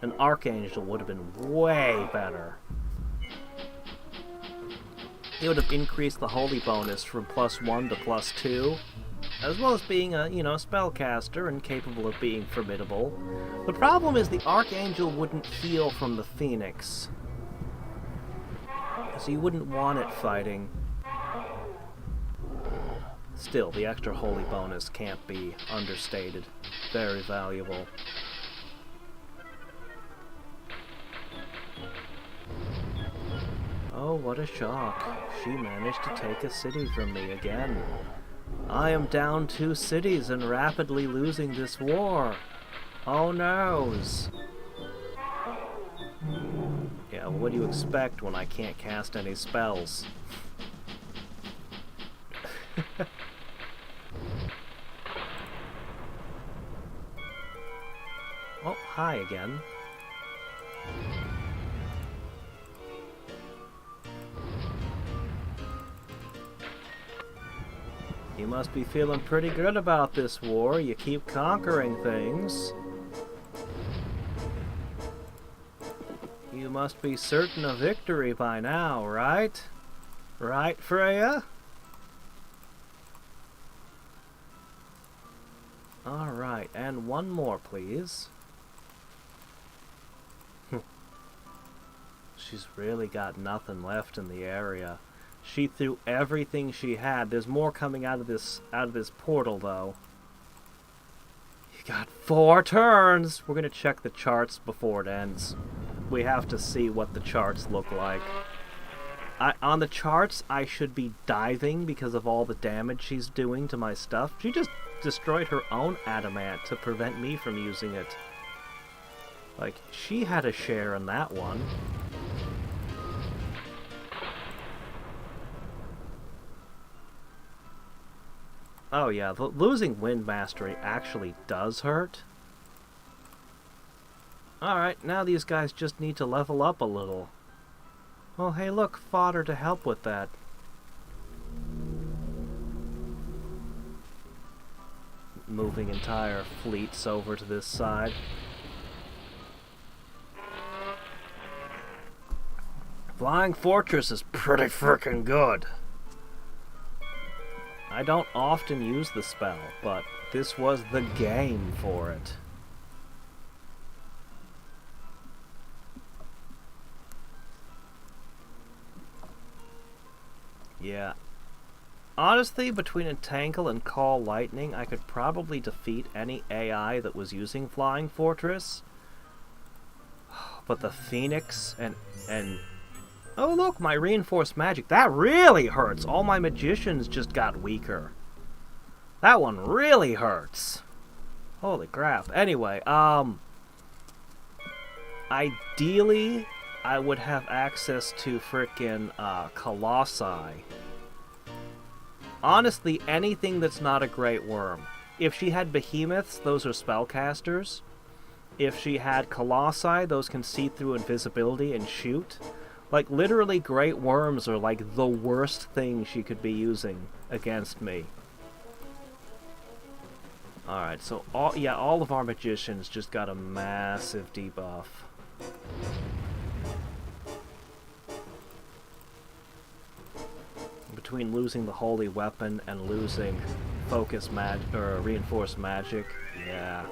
An Archangel would have been way better. It would have increased the holy bonus from +1 to +2, as well as being a, spellcaster and capable of being formidable. The problem is the Archangel wouldn't heal from the Phoenix, so you wouldn't want it fighting. Still, the extra holy bonus can't be understated. Very valuable. Oh, what a shock. She managed to take a city from me again. I am down 2 cities and rapidly losing this war. Oh noes. Yeah, well, what do you expect when I can't cast any spells? Oh, hi again. You must be feeling pretty good about this war. You keep conquering things. You must be certain of victory by now, right? Right, Freya? Alright, and 1 more, please. She's really got nothing left in the area. She threw everything she had. There's more coming out of this portal, though. You got 4 turns! We're gonna check the charts before it ends. We have to see what the charts look like. On the charts, I should be diving because of all the damage she's doing to my stuff. She just destroyed her own adamant to prevent me from using it. Like, she had a share in that one. Oh yeah, losing Wind Mastery actually does hurt. Alright, now these guys just need to level up a little. Well, hey look, fodder to help with that. Moving entire fleets over to this side. Flying Fortress is pretty frickin' good. I don't often use the spell, but this was the game for it. Yeah. Honestly, between Entangle and Call Lightning, I could probably defeat any AI that was using Flying Fortress. But the Phoenix and oh look, my reinforced magic. That really hurts. All my magicians just got weaker. That one really hurts. Holy crap. Anyway, ideally, I would have access to frickin' Colossi. Honestly, anything that's not a Great Worm. If she had Behemoths, those are spellcasters. If she had Colossi, those can see through invisibility and shoot. Like, literally, Great Worms are, like, the worst thing she could be using against me. Alright, so, all of our magicians just got a massive debuff. Between losing the Holy Weapon and losing Focus Magic, or Reinforced Magic, yeah.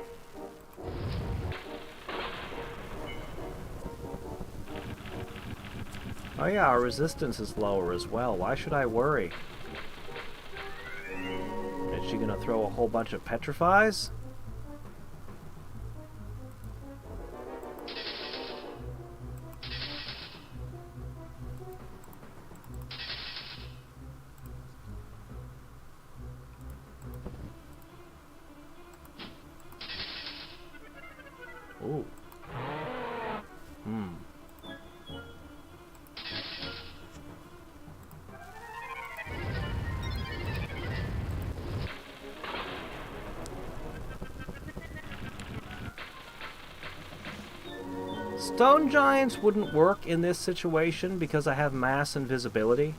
Oh yeah, our resistance is lower as well. Why should I worry? Is she gonna throw a whole bunch of petrifies? Ooh. Hmm. Stone giants wouldn't work in this situation because I have mass invisibility.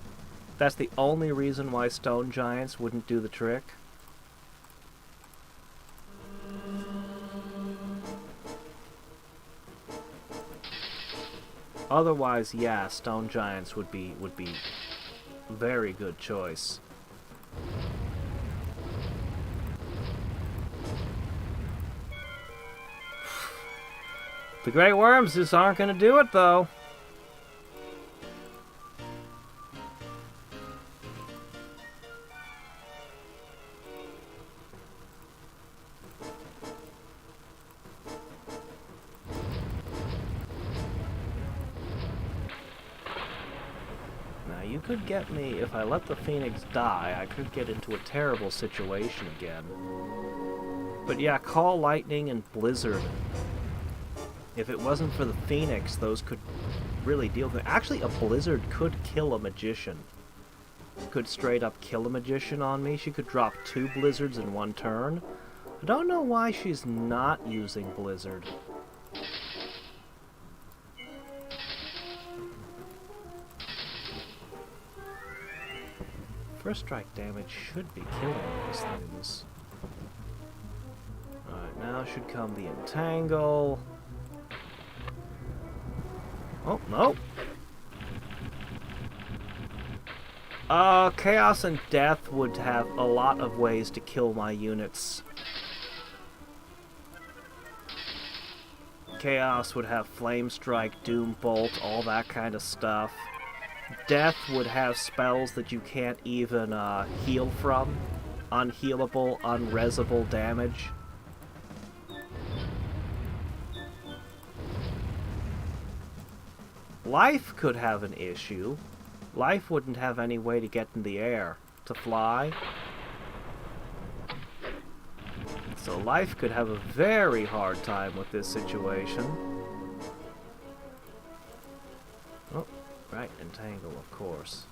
That's the only reason why stone giants wouldn't do the trick. Otherwise, yeah, stone giants would be very good choice. The Great Worms just aren't going to do it, though. Now, you could get me, if I let the Phoenix die, I could get into a terrible situation again. But yeah, Call Lightning and Blizzard. If it wasn't for the Phoenix, those could really deal with it. Actually, a Blizzard could kill a Magician. Could straight up kill a Magician on me. She could drop 2 Blizzards in 1 turn. I don't know why she's not using Blizzard. First strike damage should be killing these things. Alright, now should come the Entangle. Oh, no. Chaos and Death would have a lot of ways to kill my units. Chaos would have Flame Strike, Doom Bolt, all that kind of stuff. Death would have spells that you can't even heal from. Unhealable, unresable damage. Life could have an issue. Life wouldn't have any way to get in the air, to fly. So Life could have a very hard time with this situation. Oh, right, Entangle, of course.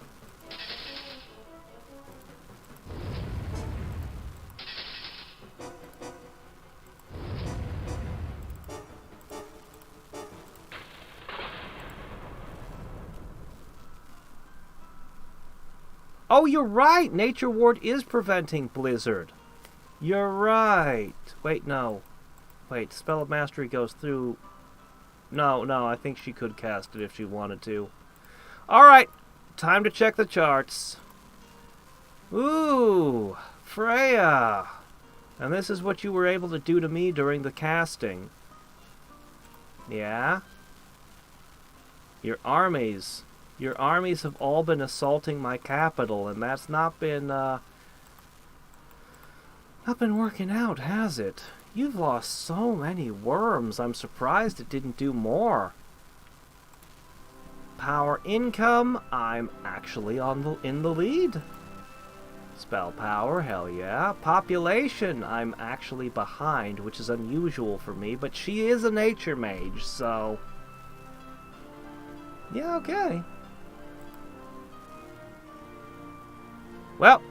Oh, you're right! Nature Ward is preventing Blizzard. You're right. Wait, no. Wait, Spell of Mastery goes through... No, I think she could cast it if she wanted to. Alright, time to check the charts. Ooh, Freya. And this is what you were able to do to me during the casting. Yeah? Your armies have all been assaulting my capital, and that's not been working out, has it? You've lost so many worms, I'm surprised it didn't do more. Power income, I'm actually in the lead. Spell power, hell yeah. Population, I'm actually behind, which is unusual for me, but she is a nature mage, so... yeah, okay. Well,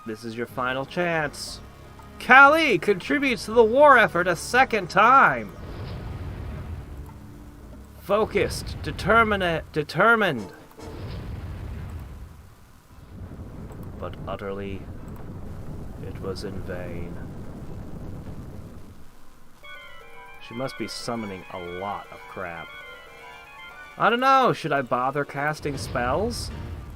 this is your final chance. Kali contributes to the war effort a second time. Focused, determined. But utterly, it was in vain. She must be summoning a lot of crap. I don't know, should I bother casting spells?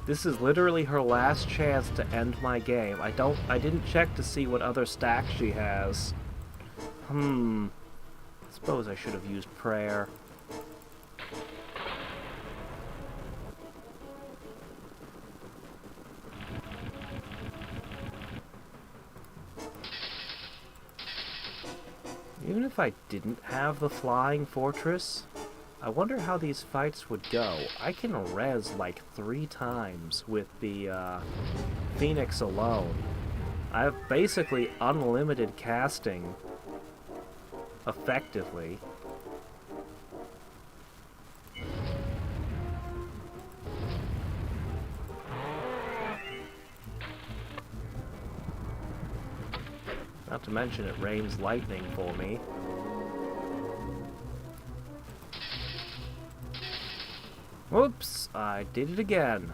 This is literally her last chance to end my game. I didn't check to see what other stacks she has. Suppose I should have used prayer. Even if I didn't have the flying fortress, I wonder how these fights would go. I can res like 3 times with the Phoenix alone. I have basically unlimited casting, effectively. Not to mention it rains lightning for me. Whoops, I did it again.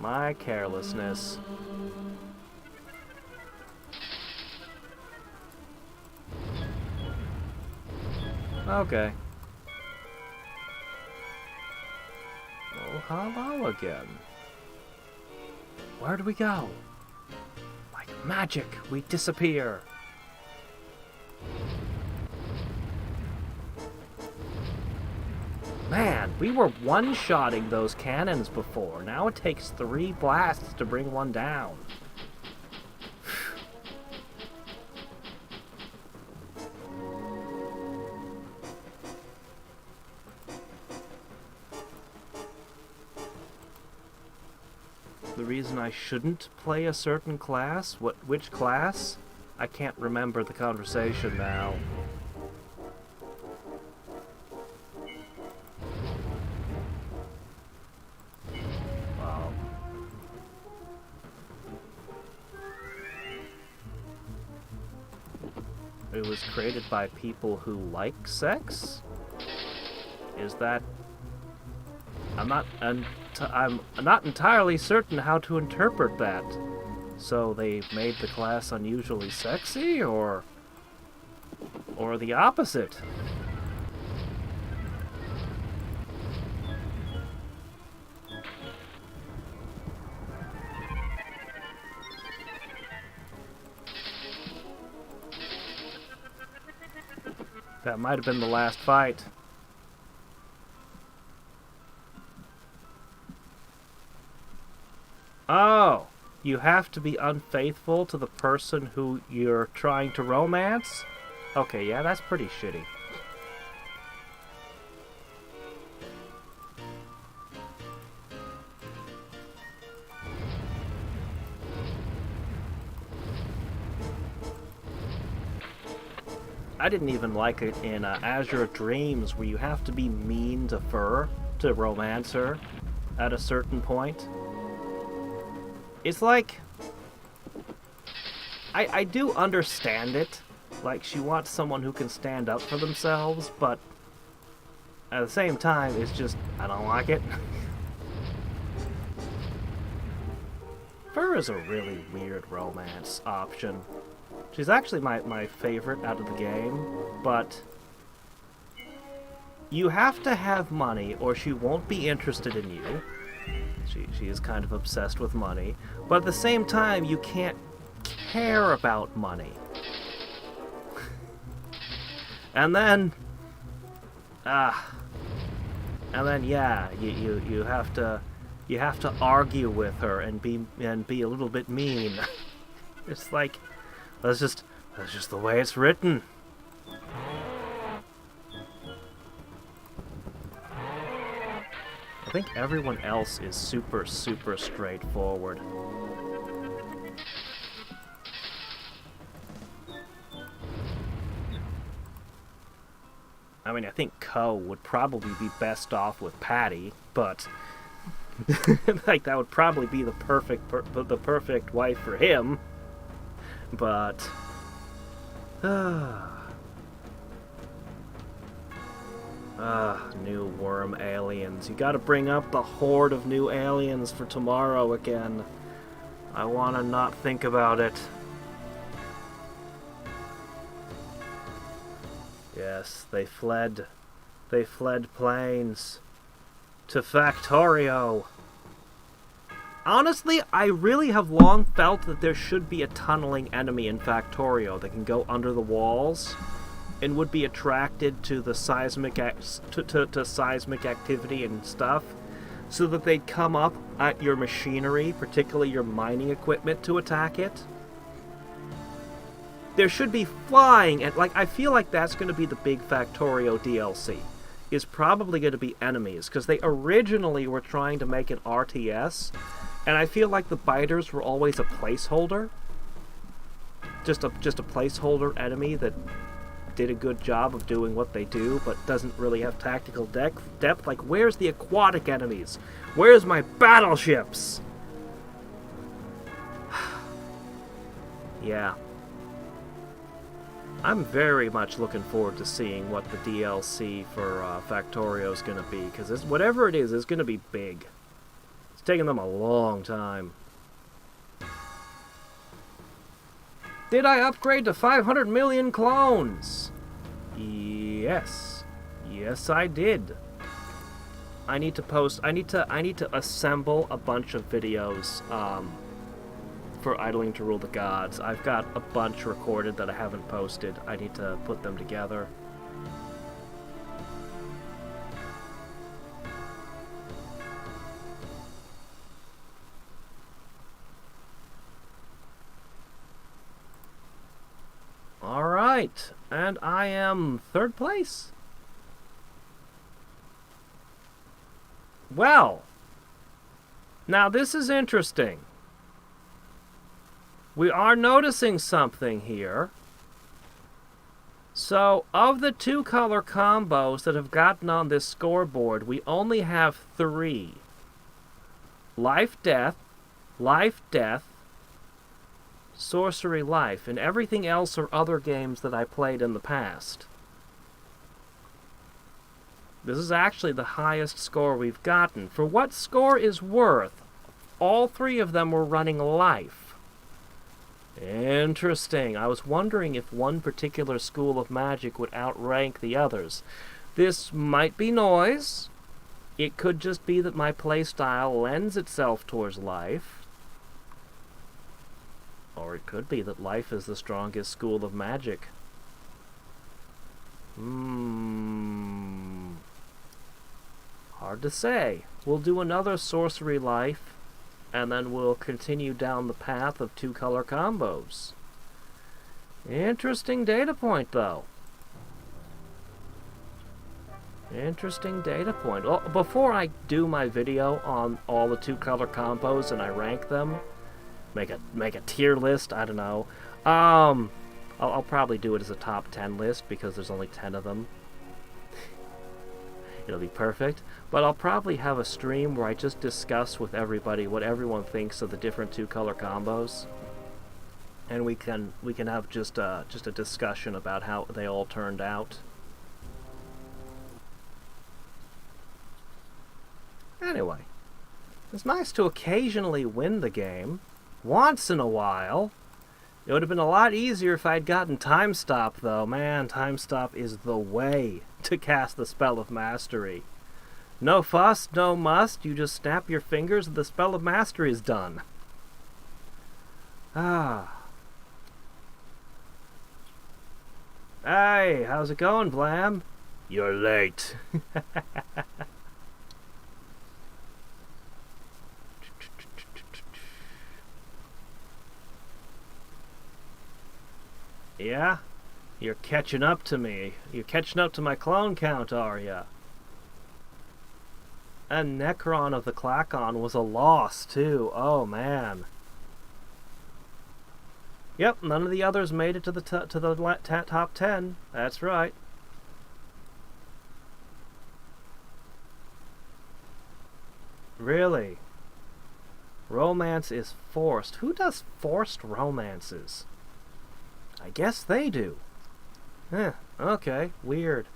My carelessness. Okay. Oh, hello again. Where do we go? Like magic, we disappear. Man, we were one-shotting those cannons before. Now it takes 3 blasts to bring one down. The reason I shouldn't play a certain class? Which class? I can't remember the conversation now. Wow. It was created by people who like sex? Is that... I'm not entirely certain how to interpret that. So they made the class unusually sexy, or the opposite? That might have been the last fight. Oh, you have to be unfaithful to the person who you're trying to romance? Okay, yeah, that's pretty shitty. I didn't even like it in Azure Dreams, where you have to be mean to Fur to romance her at a certain point. It's like... I do understand it. Like, she wants someone who can stand up for themselves, but at the same time, it's just, I don't like it. Fur is a really weird romance option. She's actually my favorite out of the game, but you have to have money or she won't be interested in you. She is kind of obsessed with money, but at the same time, you can't care about money. And then, yeah, you have to argue with her and be a little bit mean. It's like, that's just the way it's written. I think everyone else is super straightforward. I mean, I think Ko would probably be best off with Patty, but like that would probably be the perfect wife for him. But new worm aliens. You gotta bring up the horde of new aliens for tomorrow again. I wanna not think about it. Yes, they fled. They fled planes to Factorio. Honestly, I really have long felt that there should be a tunneling enemy in Factorio that can go under the walls and would be attracted to the seismic seismic activity and stuff, so that they'd come up at your machinery, particularly your mining equipment, to attack it. There should be flying, and like I feel like that's going to be the big Factorio DLC. Is probably going to be enemies, because they originally were trying to make an RTS, And I feel like the biters were always a placeholder. Just a placeholder enemy that did a good job of doing what they do, but doesn't really have tactical depth. Like, where's the aquatic enemies? Where's my battleships? Yeah. I'm very much looking forward to seeing what the DLC for Factorio is going to be, because whatever it is going to be big. It's taken them a long time. Did I upgrade to 500 million clones? Yes. Yes, I did. I need to assemble a bunch of videos, for Idling to Rule the Gods. I've got a bunch recorded that I haven't posted. I need to put them together. Alright, and I am 3rd place. Well, now this is interesting. We are noticing something here. So, of the 2-color combos that have gotten on this scoreboard, we only have 3. Life, Death, Sorcery, Life, and everything else are other games that I played in the past. This is actually the highest score we've gotten. For what score is worth, all 3 of them were running Life. Interesting. I was wondering if one particular school of magic would outrank the others. This might be noise. It could just be that my playstyle lends itself towards Life. Or it could be that Life is the strongest school of magic. Hard to say. We'll do another Sorcery Life, and then we'll continue down the path of 2-color combos. Interesting data point, though. Interesting data point. Well, before I do my video on all the 2-color combos and I rank them, make a tier list, I don't know. I'll probably do it as a top 10 list because there's only 10 of them. It'll be perfect. But I'll probably have a stream where I just discuss with everybody what everyone thinks of the different 2-color combos. And we can have just a discussion about how they all turned out. Anyway, it's nice to occasionally win the game. Once in a while. It would have been a lot easier if I'd gotten Time Stop, though. Man, Time Stop is the way to cast the Spell of Mastery. No fuss, no muss. You just snap your fingers and the Spell of Mastery is done. Ah. Hey, how's it going, Blam? You're late. Yeah? You're catching up to me. You're catching up to my clone count, are ya? And Necron of the Klakon was a loss, too. Oh, man. Yep, none of the others made it to the top 10. That's right. Really? Romance is forced. Who does forced romances? I guess they do. Okay, weird.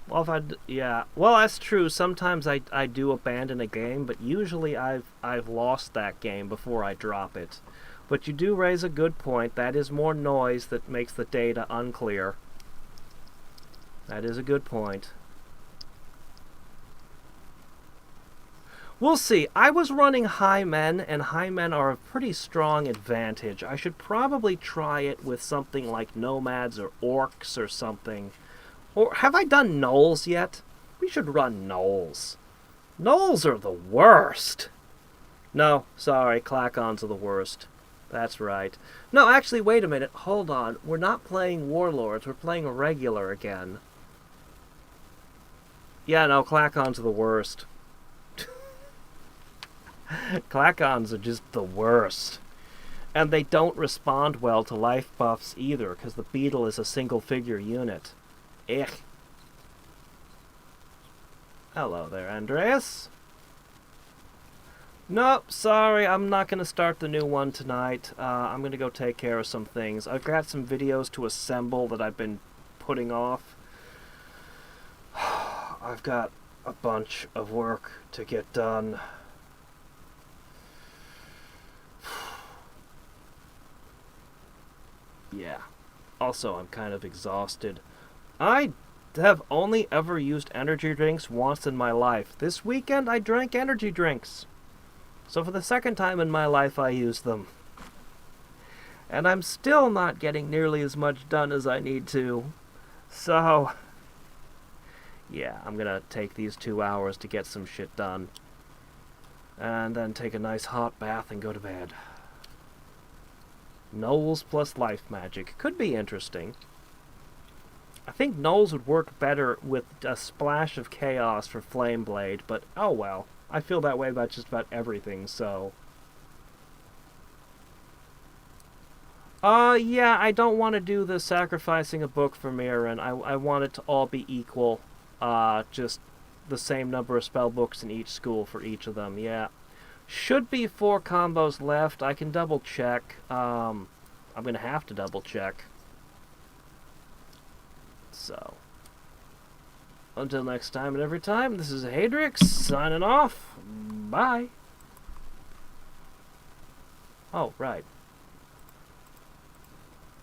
Well, yeah, well, that's true. Sometimes I do abandon a game, but usually I've lost that game before I drop it. But you do raise a good point. That is more noise that makes the data unclear. That is a good point. We'll see. I was running high men, and high men are a pretty strong advantage. I should probably try it with something like nomads or orcs or something. Or have I done gnolls yet? We should run gnolls. Gnolls are the worst. No, sorry, Klakons are the worst. That's right. No, actually, wait a minute. Hold on. We're not playing warlords. We're playing regular again. Yeah, no, Clackons are the worst. Clackons are just the worst. And they don't respond well to life buffs either, because the beetle is a single-figure unit. Ugh. Hello there, Andreas. Nope, sorry, I'm not going to start the new one tonight. I'm going to go take care of some things. I've got some videos to assemble that I've been putting off. I've got a bunch of work to get done. Yeah. Also, I'm kind of exhausted. I have only ever used energy drinks once in my life. This weekend, I drank energy drinks. So for the second time in my life, I used them. And I'm still not getting nearly as much done as I need to. So, yeah, I'm gonna take these 2 hours to get some shit done. And then take a nice hot bath and go to bed. Knowles plus life magic. Could be interesting. I think Knowles would work better with a splash of chaos for Flame Blade, but oh well. I feel that way about just about everything, so... yeah, I don't want to do the sacrificing a book for Mirren. I want it to all be equal. Just the same number of spell books in each school for each of them, yeah. Should be 4 combos left. I can double check. I'm gonna have to double check. So... until next time and every time, this is Hadriex, signing off. Bye. Oh, right.